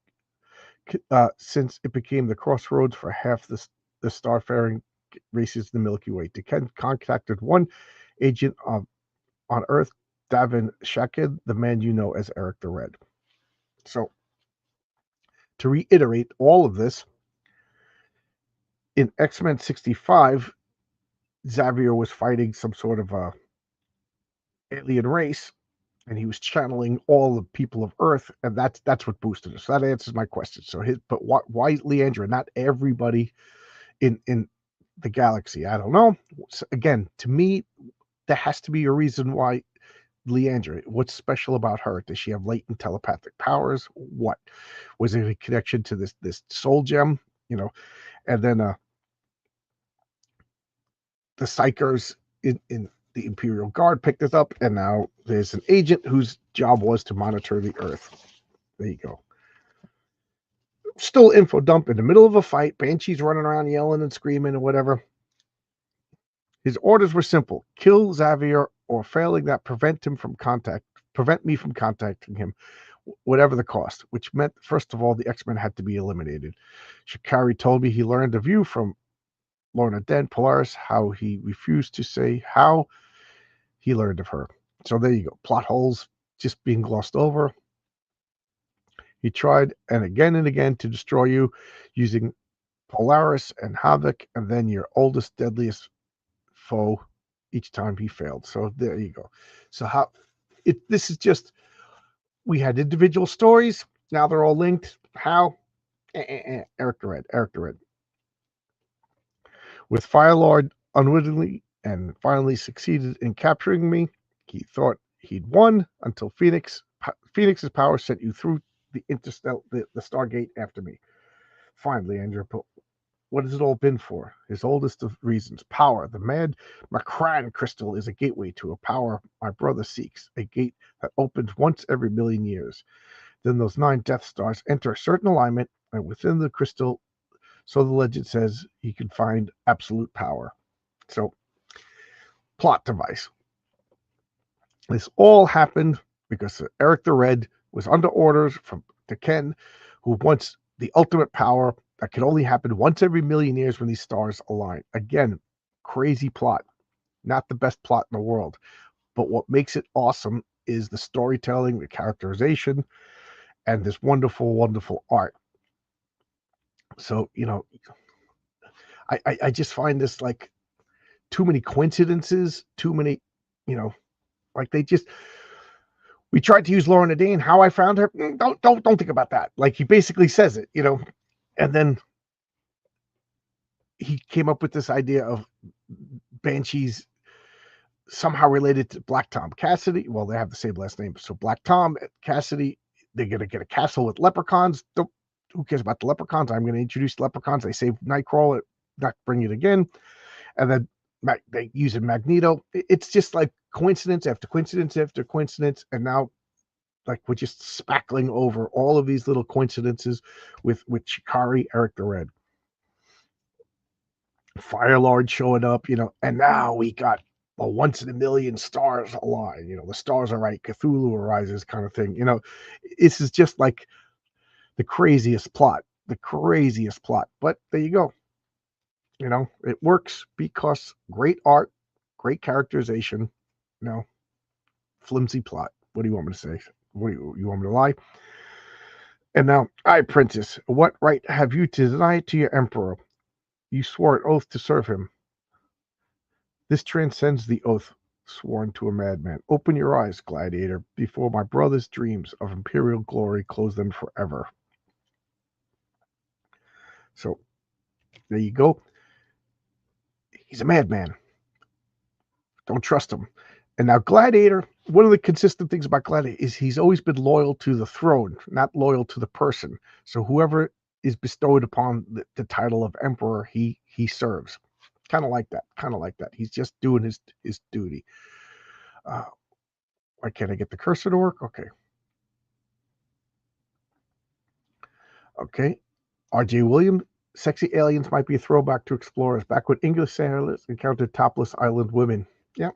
since it became the crossroads for half the starfaring races in the Milky Way. D'Ken contacted one agent on Earth, Davin Shakid, the man you know as Eric the Red. So, to reiterate all of this, in X-Men 65, Xavier was fighting some sort of a alien race, and he was channeling all the people of Earth, and that's what boosted it. So that answers my question. So but why Leandra? Not everybody in the galaxy. I don't know. So again, to me, there has to be a reason why Leandra. What's special about her? Does she have latent telepathic powers? What was it a connection to this soul gem? And then the Psychers in the Imperial Guard picked this up, and now there's an agent whose job was to monitor the Earth. There you go. Still info dump in the middle of a fight. Banshee's running around yelling and screaming and whatever. His orders were simple: kill Xavier, or failing that, prevent me from contacting him, whatever the cost, which meant, first of all, the X-Men had to be eliminated. Shikari told me he learned a view from Lorna Dent Polaris, how he refused to say how he learned of her. So there you go. Plot holes just being glossed over. He tried and again to destroy you using Polaris and Havoc, and then your oldest, deadliest foe each time he failed. So there you go. So this is just, we had individual stories. Now they're all linked. How? Eric the Red. With Firelord unwittingly and finally succeeded in capturing me, he thought he'd won until Phoenix's power sent you through the Stargate after me. Finally, Andrew, what has it all been for? His oldest of reasons: power. The mad Macran crystal is a gateway to a power my brother seeks, a gate that opens once every million years. Then those 9 Death Stars enter a certain alignment, and within the crystal, so the legend says, he can find absolute power. So, plot device. This all happened because Eric the Red was under orders from D'Ken, who wants the ultimate power that can only happen once every million years when these stars align. Again, crazy plot. Not the best plot in the world. But what makes it awesome is the storytelling, the characterization, and this wonderful, wonderful art. So, I just find this like too many coincidences, too many, like we tried to use Lorna Dane. How I found her, don't think about that. Like, he basically says it, and then he came up with this idea of Banshees somehow related to Black Tom Cassidy. Well, they have the same last name, so Black Tom Cassidy. They're gonna get a castle with leprechauns. Who cares about the leprechauns? I'm going to introduce leprechauns. They save Nightcrawler, not bring it again, and then they use it Magneto. It's just like coincidence after coincidence after coincidence, and now like we're just spackling over all of these little coincidences with Shikari, Eric the Red, Firelord showing up, and now we got a once in a million stars align. The stars are right, Cthulhu arises, kind of thing. This is just like the craziest plot. But there you go. It works because great art, great characterization, flimsy plot. What do you want me to say? What do you want me to lie? And now, I, Princess, what right have you to deny it to your emperor? You swore an oath to serve him. This transcends the oath sworn to a madman. Open your eyes, gladiator, before my brother's dreams of imperial glory close them forever. So, there you go. He's a madman. Don't trust him. And now, Gladiator, one of the consistent things about Gladiator is he's always been loyal to the throne, not loyal to the person. So whoever is bestowed upon the title of emperor, he serves. Kind of like that. Kind of like that. He's just doing his duty. Why can't I get the cursor to work? Okay. Okay. R.J. Williams, sexy aliens might be a throwback to explorers back when English sailors encountered topless island women. Yeah.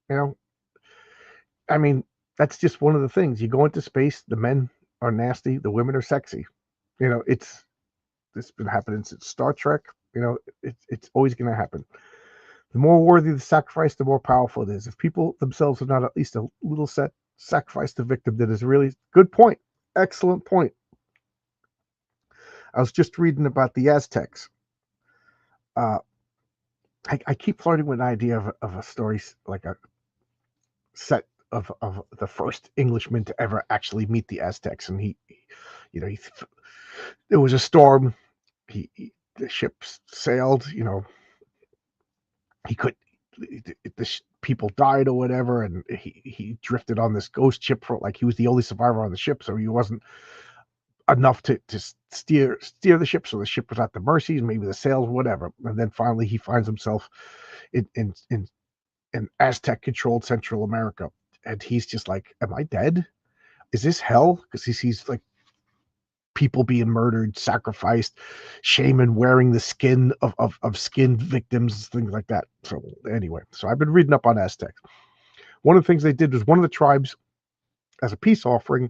You know, I mean, that's just one of the things. You go into space, the men are nasty, the women are sexy. You know, it's been happening since Star Trek. You know, it's always going to happen. The more worthy the sacrifice, the more powerful it is. If people themselves are not at least a little sacrifice the victim, that is really good point. Excellent point. I was just reading about the Aztecs. I keep flirting with an idea of a story like a set of the first Englishman to ever actually meet the Aztecs, and there was a storm. The ship sailed. You know, he could. People died or whatever, and he drifted on this ghost ship for like he was the only survivor on the ship, so he wasn't enough to steer the ship, so the ship was at the mercies, maybe the sails, whatever. And then finally he finds himself in Aztec controlled Central America, and he's just like, am I dead? Is this hell? Because he sees like people being murdered, sacrificed, shaman wearing the skin of skinned victims, things like that. So anyway, so I've been reading up on Aztecs. One of the things they did was one of the tribes, as a peace offering,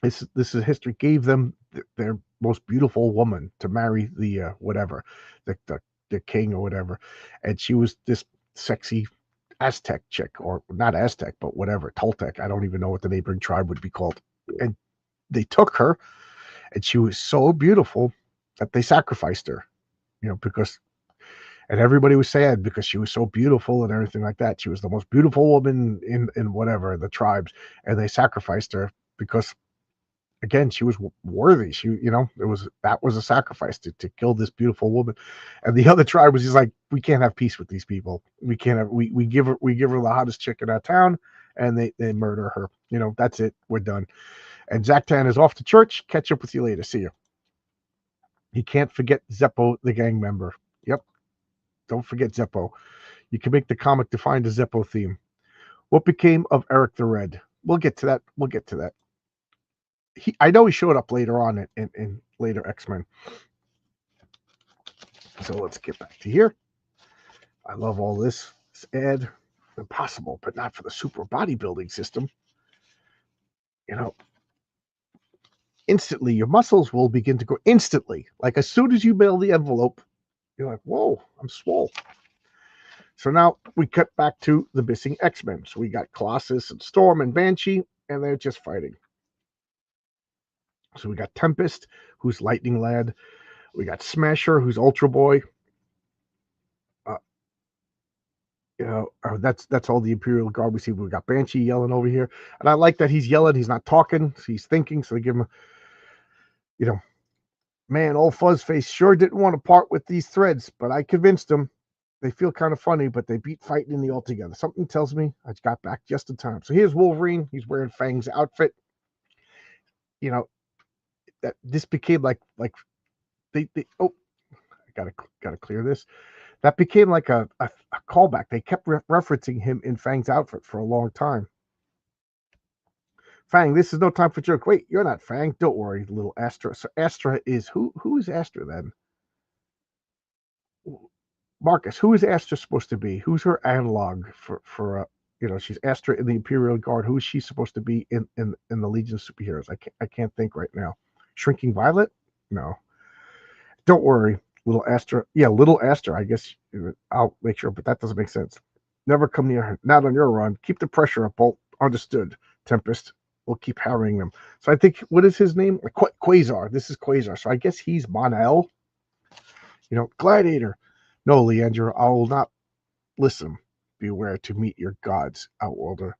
this is history, gave them their most beautiful woman to marry the whatever, the king or whatever, and she was this sexy Aztec chick, or not Aztec, but whatever, Toltec. I don't even know what the neighboring tribe would be called. And they took her, and she was so beautiful that they sacrificed her, you know, and everybody was sad because she was so beautiful and everything like that. She was the most beautiful woman in whatever, the tribes, and they sacrificed her because, again, she was worthy. That was a sacrifice to kill this beautiful woman. And the other tribe was just like, we can't have peace with these people. We can't have, we give her the hottest chick in our town, and they murder her. You know, that's it. We're done. And Zaktan is off to church. Catch up with you later. See you. He can't forget Zeppo, the gang member. Yep. Don't forget Zeppo. You can make the comic to find a Zeppo theme. What became of Eric the Red? We'll get to that. I know he showed up later on in later X-Men. So let's get back to here. I love all this. This ad. Impossible, but not for the super bodybuilding system. You know, instantly your muscles will begin to grow instantly. Like as soon as you mail the envelope, you're like, whoa, I'm swole. So now we cut back to the missing X-Men. So we got Colossus and Storm and Banshee, and they're just fighting. So we got Tempest, who's Lightning Lad. We got Smasher, who's Ultra Boy. That's all the Imperial Guard we see. We got Banshee yelling over here, and I like that he's yelling. He's not talking, so he's thinking. So they give him, man, old Fuzzface sure didn't want to part with these threads, but I convinced him. They feel kind of funny, but they beat fighting in the altogether. Something tells me I got back just in time. So here's Wolverine. He's wearing Fang's outfit. That this became like they I gotta clear this. That became like a callback. They kept referencing him in Fang's outfit for a long time. Fang, this is no time for joke. Wait, you're not Fang. Don't worry, little Astra. So Astra is who is Astra then? Marcus, who is Astra supposed to be? Who's her analog for she's Astra in the Imperial Guard. Who is she supposed to be in the Legion of Superheroes? I can't think right now. Shrinking Violet? No. Don't worry, little Astra. Yeah, little Astra. I guess I'll make sure, but that doesn't make sense. Never come near her. Not on your run. Keep the pressure up, Bolt. Understood, Tempest. we'll keep harrying them. So I think, what is his name? Quasar. This is Quasar. So I guess he's Mon-El. Gladiator. No, Leandra, I will not listen. Beware to meet your gods, Outworlder.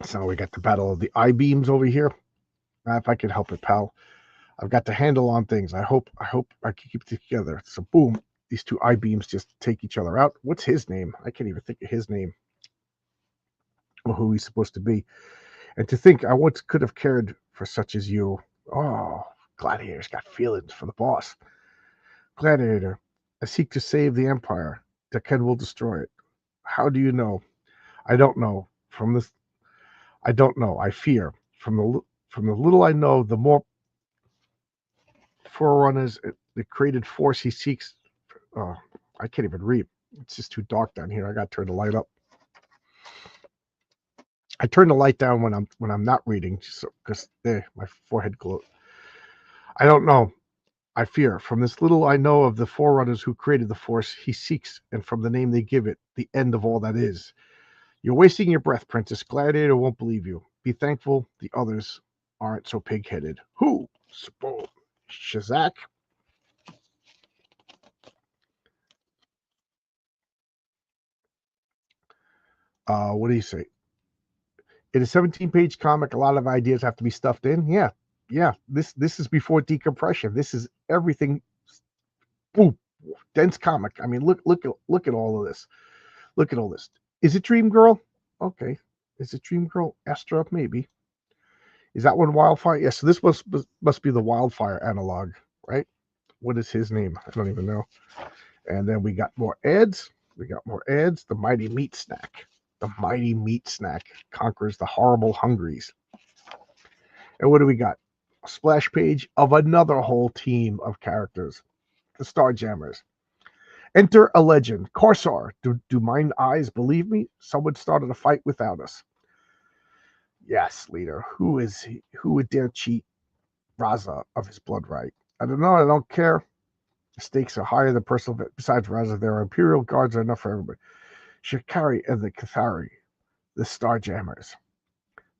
So we got the battle of the I-beams over here. If I can help it, pal. I've got the handle on things. I hope I can keep it together. So boom, these two I-beams just take each other out. What's his name? I can't even think of his name or who he's supposed to be. And to think I once could have cared for such as you. Oh, Gladiator's got feelings for the boss. Gladiator, I seek to save the Empire. Deked will destroy it. How do you know? I don't know. I don't know. I fear. From the little I know, the more forerunners, the created force he seeks. I can't even read. It's just too dark down here. I got to turn the light up. I turn the light down when I'm not reading, because my forehead glows. I don't know. I fear. From this little I know of the forerunners who created the force he seeks, and from the name they give it, the end of all that is. You're wasting your breath, Princess. Gladiator won't believe you. Be thankful the others aren't so pig-headed. Who? Shazak? What do you say? In a 17-page comic, a lot of ideas have to be stuffed in. Yeah. This is before decompression. This is everything. Boom, dense comic. I mean, look at all of this. Look at all this. Is it Dream Girl? Okay. Is it Dream Girl? Astra, maybe. Is that one Wildfire? Yes. So this must be the Wildfire analog, right? What is his name? I don't even know. And then we got more ads. The Mighty Meat Snack. The Mighty Meat Snack conquers the horrible hungries. And what do we got? A splash page of another whole team of characters. The Starjammers. Enter a legend. Corsair. Do mine eyes believe me? Someone started a fight without us. Yes, leader. Who is he? Who would dare cheat Raza of his blood right? I don't know. I don't care. The stakes are higher than personal. Besides Raza, there are Imperial guards are enough for everybody. Shikari and the Cathari. The Starjammers.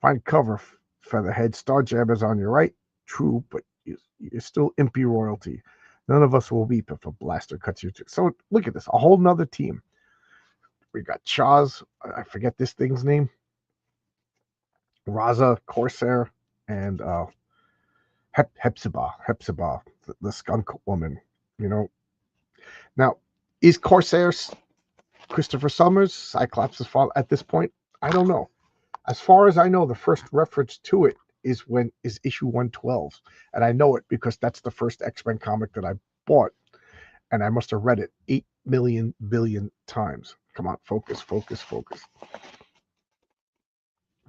Find cover, Featherhead. Starjammers on your right. True, but you're still Impy royalty. None of us will weep if a blaster cuts you. So look at this. A whole nother team. We got Chaz. I forget this thing's name. Raza, Corsair, and Hepzibah, the skunk woman. Now, is Corsair Christopher Summers, Cyclops' father at this point? I don't know. As far as I know, the first reference to it is issue 112, and I know it because that's the first X-Men comic that I bought, and I must have read it 8 million billion times. Come on, focus.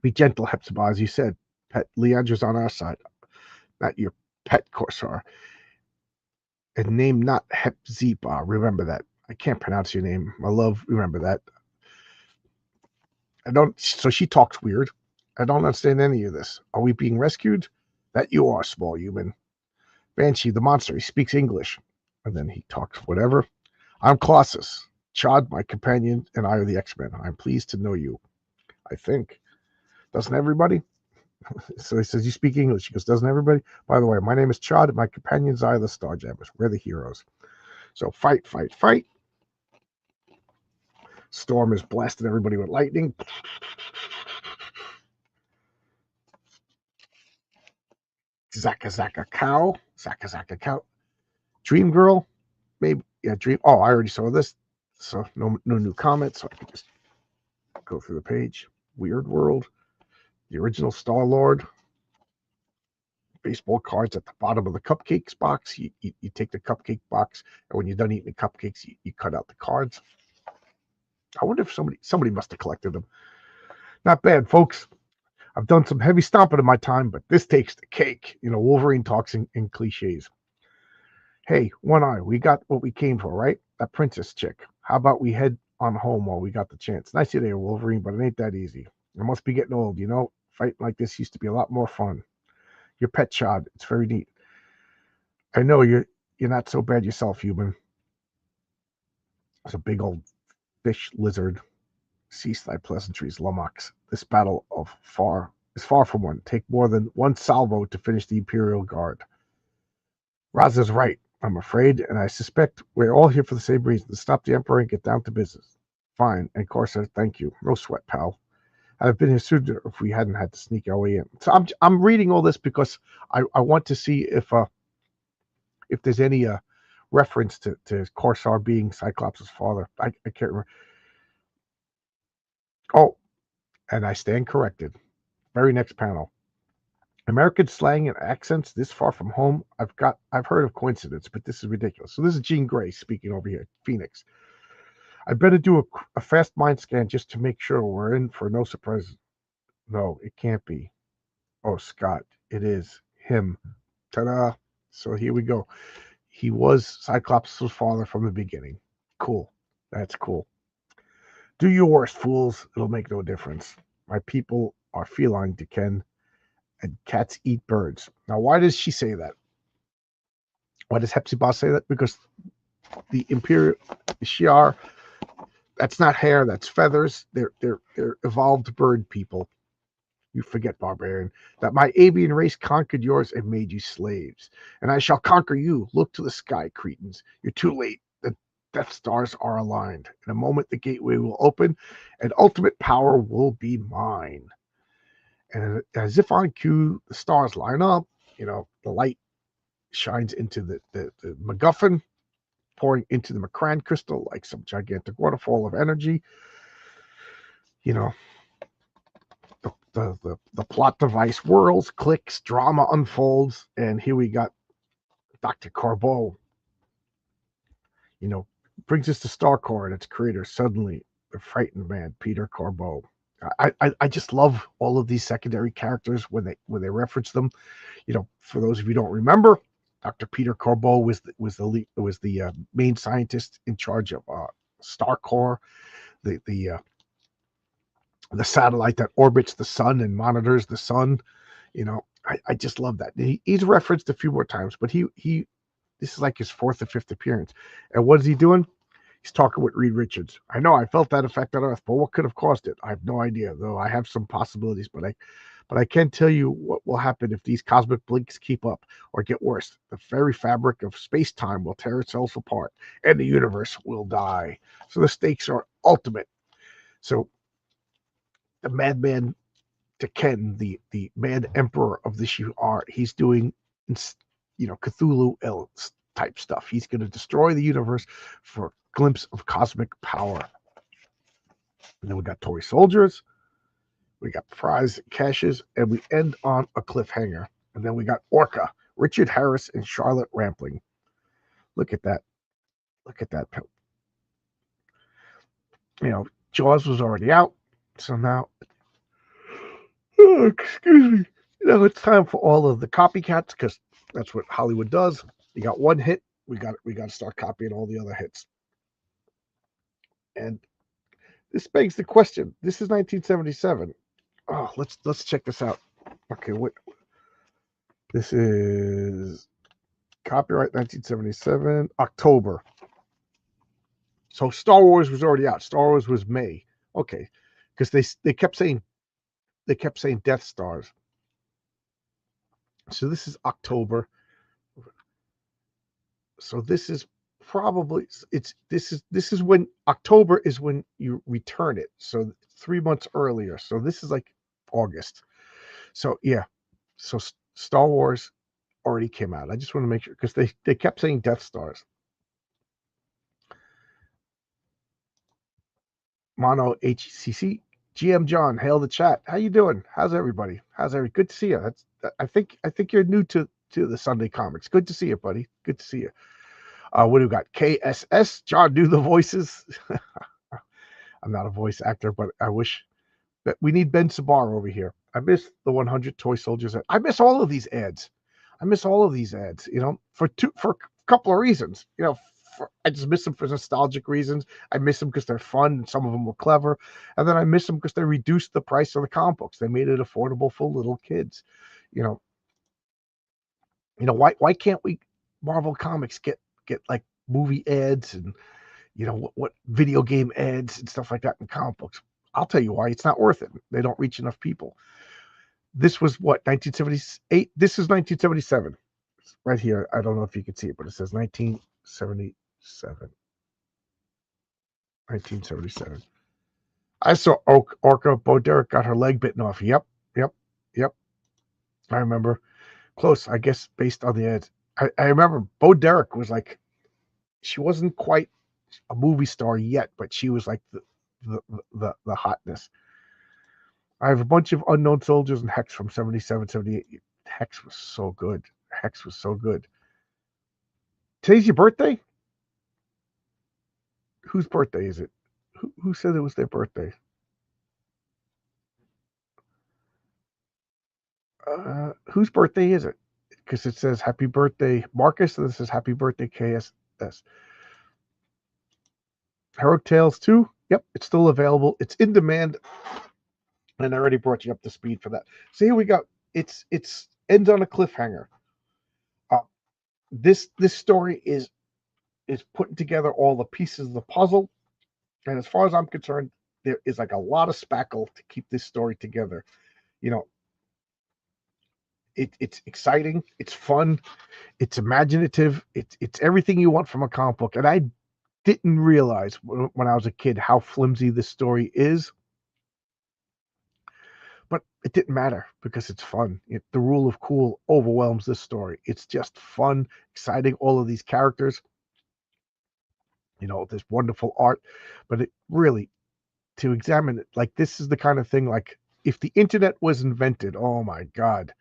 Be gentle, Hepzibah, as you said. Pet Leandra's on our side, not your pet Corsair. And name not Hepzibah. Remember that. I can't pronounce your name. My love, remember that. So she talks weird. I don't understand any of this. Are we being rescued? That you are, small human. Banshee, the monster, he speaks English. And then he talks whatever. I'm Colossus. Chad, my companion, and I are the X-Men. I'm pleased to know you. I think. Doesn't everybody? So he says, you speak English. He goes, doesn't everybody? By the way, my name is Chad, and my companions are the Starjammers. We're the heroes. So fight. Storm is blasting everybody with lightning. Zaka cow. Dream Girl. Maybe. Yeah, Dream. Oh, I already saw this. So no new comments. So I can just go through the page. Weird World. The original Star-Lord. Baseball cards at the bottom of the cupcakes box. You take the cupcake box, and when you're done eating the cupcakes, you cut out the cards. I wonder if somebody must have collected them. Not bad, folks. I've done some heavy stomping in my time, but this takes the cake. Wolverine talks in cliches. Hey, One Eye, we got what we came for, right? That princess chick. How about we head on home while we got the chance? Nice day, Wolverine, but it ain't that easy. I must be getting old, Fighting like this used to be a lot more fun. Your pet Chad, it's very neat. I know you're not so bad yourself, human. It's a big old fish lizard. Cease thy pleasantries, Lomax. This battle is far from one. Take more than one salvo to finish the Imperial Guard. Raza's right, I'm afraid, and I suspect we're all here for the same reason, to stop the Emperor and get down to business. Fine, and Corsair, thank you. No sweat, pal. I'd have been here sooner if we hadn't had to sneak our way in. So I'm reading all this because I want to see if there's any reference to Corsair being Cyclops' father. I can't remember. Oh, and I stand corrected. Very next panel. American slang and accents this far from home. I've heard of coincidence, but this is ridiculous. So this is Jean Grey speaking over here, Phoenix. I better do a fast mind scan just to make sure we're in for no surprises. No, it can't be. Oh, Scott, it is him. Ta-da! So here we go. He was Cyclops' father from the beginning. Cool. That's cool. Do your worst, fools. It'll make no difference. My people are feline to Ken, and cats eat birds. Now, why does she say that? Why does Hepzibah say that? Because the Imperial Shi'ar, that's not hair, that's feathers. They're evolved bird people. You forget, barbarian, that my avian race conquered yours and made you slaves. And I shall conquer you. Look to the sky, Cretans. You're too late. The Death Stars are aligned. In a moment, the gateway will open, and ultimate power will be mine. And as if on cue, the stars line up. The light shines into the MacGuffin, pouring into the Macran crystal like some gigantic waterfall of energy. The plot device whirls, clicks, drama unfolds, and here we got Dr. Corbeau. Brings us to Starcore and its creator, suddenly the frightened man, Peter Corbeau. I just love all of these secondary characters when they reference them. For those of you who don't remember, Dr. Peter Corbeau was the main scientist in charge of Starcore, the satellite that orbits the sun and monitors the sun. I just love that. He's referenced a few more times, but he this is like his fourth or fifth appearance. And what is he doing? He's talking with Reed Richards. I know I felt that effect on Earth, but what could have caused it? I have no idea, though I have some possibilities, but I can't tell you what will happen if these cosmic blinks keep up or get worse. The very fabric of space-time will tear itself apart, and the universe will die. So the stakes are ultimate. So the madman to Ken, the mad emperor of the Shi'ar, he's doing, Cthulhu type stuff. He's going to destroy the universe for a glimpse of cosmic power. And then we got toy soldiers, we got prize caches, and we end on a cliffhanger. And then we got Orca, Richard Harris and Charlotte Rampling. Look at that. Jaws was already out, so now, excuse me. It's time for all of the copycats, because that's what Hollywood does. You got one hit, we got to start copying all the other hits. And this begs the question. This is 1977. Oh, let's check this out. Okay, what? This is copyright 1977, October. So Star Wars was already out. Star Wars was May. Okay, because they kept saying Death Stars. So this is October. So this is probably this is when October is when you return it. So 3 months earlier. So this is like August. So yeah. So Star Wars already came out. I just want to make sure, because they kept saying Death Stars. Mono HCC GM John, hail the chat. How you doing? How's everybody? Good to see you. I think you're new to the Sunday Comics. Good to see you, buddy. Good to see you. What do we got? KSS. John, do the voices. I'm not a voice actor, but I wish that we need Ben Sabar over here. I miss the 100 Toy Soldiers. I miss all of these ads. For a couple of reasons. I just miss them for nostalgic reasons. I miss them because they're fun, and some of them were clever. And then I miss them because they reduced the price of the comic books. They made it affordable for little kids. Why can't we Marvel Comics get like movie ads and what video game ads and stuff like that in comic books? I'll tell you why. It's not worth it. They don't reach enough people. This was what, 1978? This is 1977. Right here. I don't know if you can see it, but it says 1977. 1977. I saw Orca. Bo Derek got her leg bitten off. Yep. I remember. Close, I guess, based on the ads. I remember Bo Derek was like, she wasn't quite a movie star yet, but she was like the hotness. I have a bunch of Unknown Soldiers and Hex from 77, 78. Hex was so good. Today's your birthday? Whose birthday is it? Who said it was their birthday? Whose birthday is it? Because it says happy birthday Marcus, and this says happy birthday KSS. Heroic Tales 2. Yep, it's still available. It's in demand. And I already brought you up to speed for that. So here we go. It's ends on a cliffhanger. This story is putting together all the pieces of the puzzle. And as far as I'm concerned, there is like a lot of spackle to keep this story together. It's exciting, it's fun, it's imaginative, it's everything you want from a comic book. And I didn't realize when I was a kid how flimsy this story is. But it didn't matter because it's fun. The rule of cool overwhelms this story. It's just fun, exciting, all of these characters. There's wonderful art, but it really, to examine it, like this is the kind of thing, like if the internet was invented, oh my God,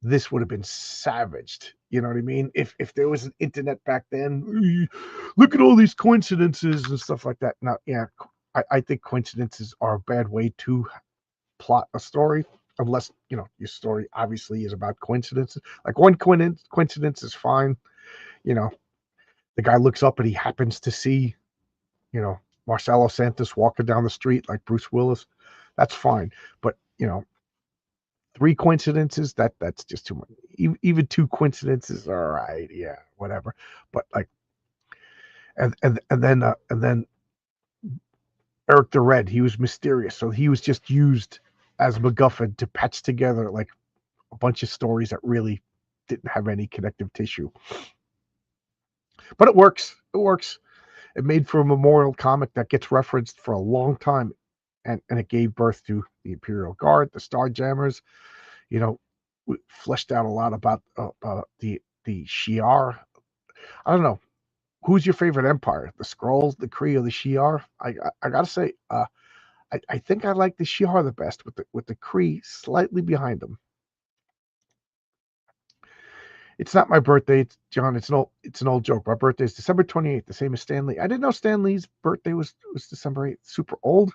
this would have been savaged. You know what I mean? If there was an internet back then, look at all these coincidences and stuff like that. Now, yeah, I think coincidences are a bad way to plot a story, unless your story obviously is about coincidences. Like one coincidence is fine. The guy looks up and he happens to see, Marcelo Santos walking down the street like Bruce Willis. That's fine. But 3 coincidences, that's just too much. Even 2 coincidences, all right, yeah, whatever. But like, and then Eric the Red, he was mysterious, so he was just used as MacGuffin to patch together like a bunch of stories that really didn't have any connective tissue. But it works. It made for a memorial comic that gets referenced for a long time, and it gave birth to the Imperial Guard, the Starjammers. We fleshed out a lot about the Shi'ar. I don't know. Who's your favorite empire? The Skrulls, the Kree, or the Shi'ar? I gotta say, I think I like the Shi'ar the best, with the Kree slightly behind them. It's not my birthday, John. It's an old joke. My birthday is December 28th, the same as Stan Lee. I didn't know Stan Lee's birthday was December 8th. Super old.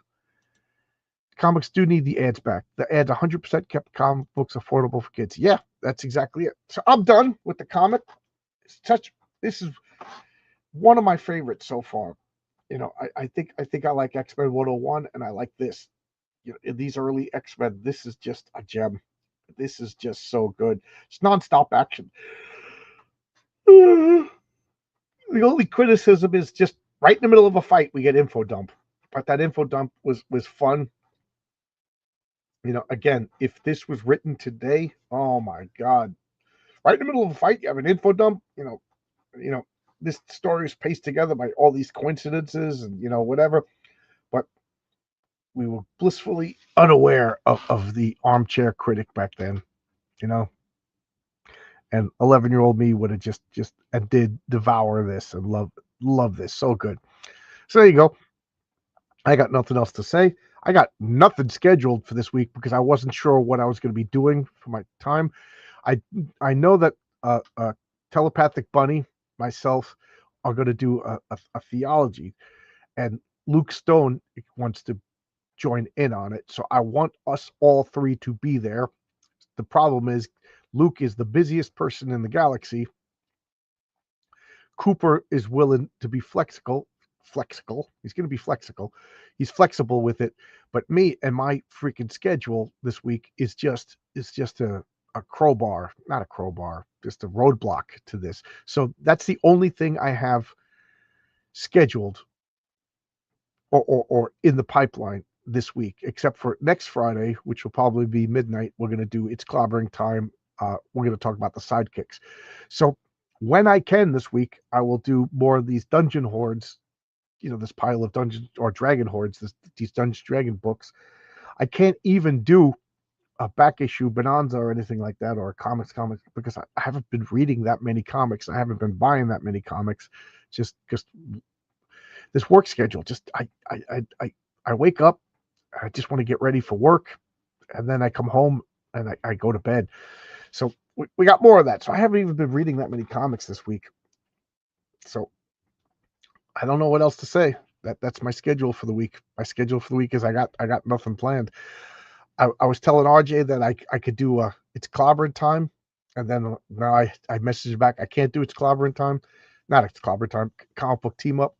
Comics do need the ads back. The ads 100% kept comic books affordable for kids. Yeah, that's exactly it. So I'm done with the comic. This is one of my favorites so far. I think I like X-Men 101, and I like this. In these early X-Men, this is just a gem. This is just so good. It's nonstop action. The only criticism is just right in the middle of a fight, we get info dump. But that info dump was fun. Again, if this was written today, oh my God. Right in the middle of a fight, you have an info dump. This story is paced together by all these coincidences and whatever. But we were blissfully unaware of the armchair critic back then, and 11-year-old me would have just and did devour this and love this. So good. So there you go. I got nothing else to say. I got nothing scheduled for this week because I wasn't sure what I was going to be doing for my time. I know that Telepathic Bunny, myself, are going to do a theology, and Luke Stone wants to join in on it. So I want us all 3 to be there. The problem is Luke is the busiest person in the galaxy. Cooper is willing to be flexible. He's going to be flexible. He's flexible with it. But me and my freaking schedule this week is just a crowbar, not a crowbar, just a roadblock to this. So that's the only thing I have scheduled or in the pipeline this week, except for next Friday, which will probably be midnight. We're going to do It's Clobbering Time. We're going to talk about the sidekicks. So when I can this week, I will do more of these dungeon hordes, this pile of dungeon or dragon hordes, these Dungeons Dragon books. I can't even do a back issue Bonanza or anything like that, or comics, because I haven't been reading that many comics. I haven't been buying that many comics, just because this work schedule. Just I wake up, I just want to get ready for work, and then I come home and I go to bed. So we got more of that. So I haven't even been reading that many comics this week. So I don't know what else to say. That's my schedule for the week. My schedule for the week is I got nothing planned. I was telling RJ that I could do It's Clobbering Time, and then now I messaged back, I can't do It's Clobbering Time. Not It's Clobbering Time, comic book team up.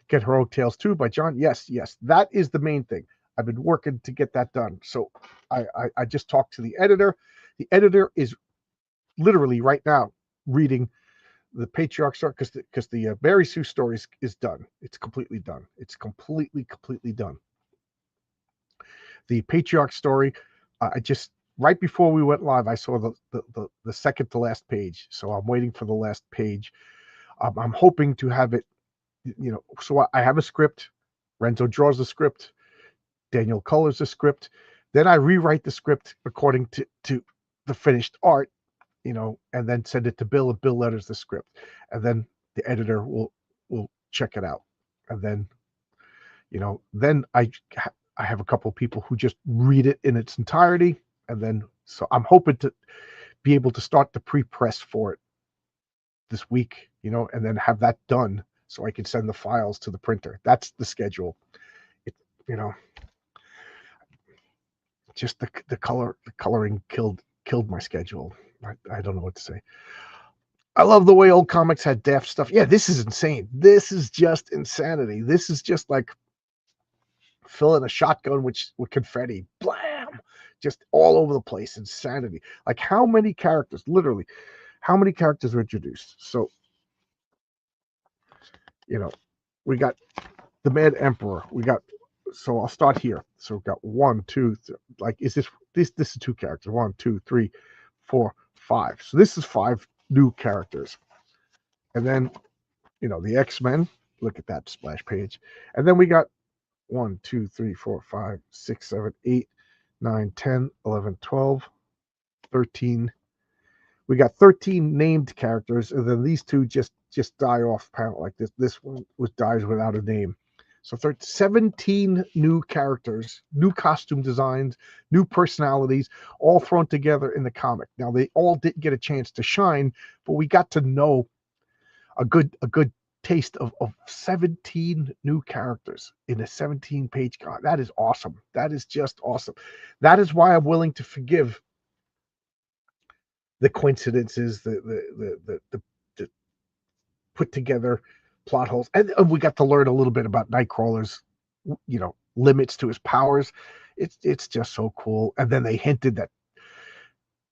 Get Heroic Tales 2 by John. Yes, that is the main thing. I've been working to get that done. So I just talked to the editor. The editor is literally right now reading the Patriarch story, because the Mary Sue stories is done. It's completely done. It's completely done. The Patriarch story, I just, right before we went live, I saw the second to last page. So I'm waiting for the last page. I'm hoping to have it, so I have a script. Renzo draws the script. Daniel colors the script. Then I rewrite the script according to the finished art, and then send it to Bill, and Bill letters the script. And then the editor will check it out. And then, then I have a couple of people who just read it in its entirety. And then, so I'm hoping to be able to start the pre-press for it this week, and then have that done so I can send the files to the printer. That's the schedule. Just the coloring killed my schedule. I don't know what to say. I love the way old comics had daft stuff. Yeah, this is insane. This is just insanity. This is just like filling a shotgun with confetti. Blam! Just all over the place. Insanity. Like, how many characters, literally, how many characters were introduced? So, we got the Mad Emperor. So I'll start here. So we've got 1, 2, like, this is 2 characters. 1, 2, 3, 4, 5. So this is 5 new characters. And then, the X-Men. Look at that splash page. And then we got 1, 2, 3, 4, 5, 6, 7, 8, 9, 10, 11, 12, 13. We got 13 named characters, and then these 2 just die off panel like this. This one dies without a name. So 17 new characters, new costume designs, new personalities, all thrown together in the comic. Now, they all didn't get a chance to shine, but we got to know a good taste of 17 new characters in a 17-page comic. That is awesome. That is just awesome. That is why I'm willing to forgive the coincidences, the put together plot holes, and we got to learn a little bit about Nightcrawler's, limits to his powers. It's just so cool. And then they hinted that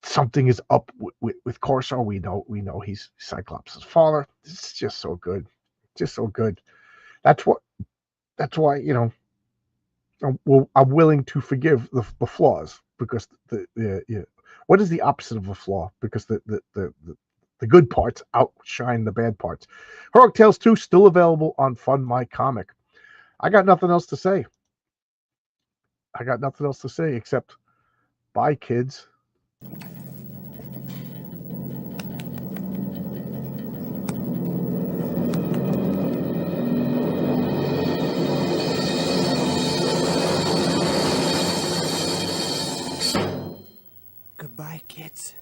something is up with Corso. We know he's Cyclops' father. It's just so good, just so good. That's why I'm willing to forgive the flaws, because what is the opposite of a flaw? Because the good parts outshine the bad parts. Heroic Tales 2 still available on Fund My Comic. I got nothing else to say. Except bye, kids. Goodbye, kids.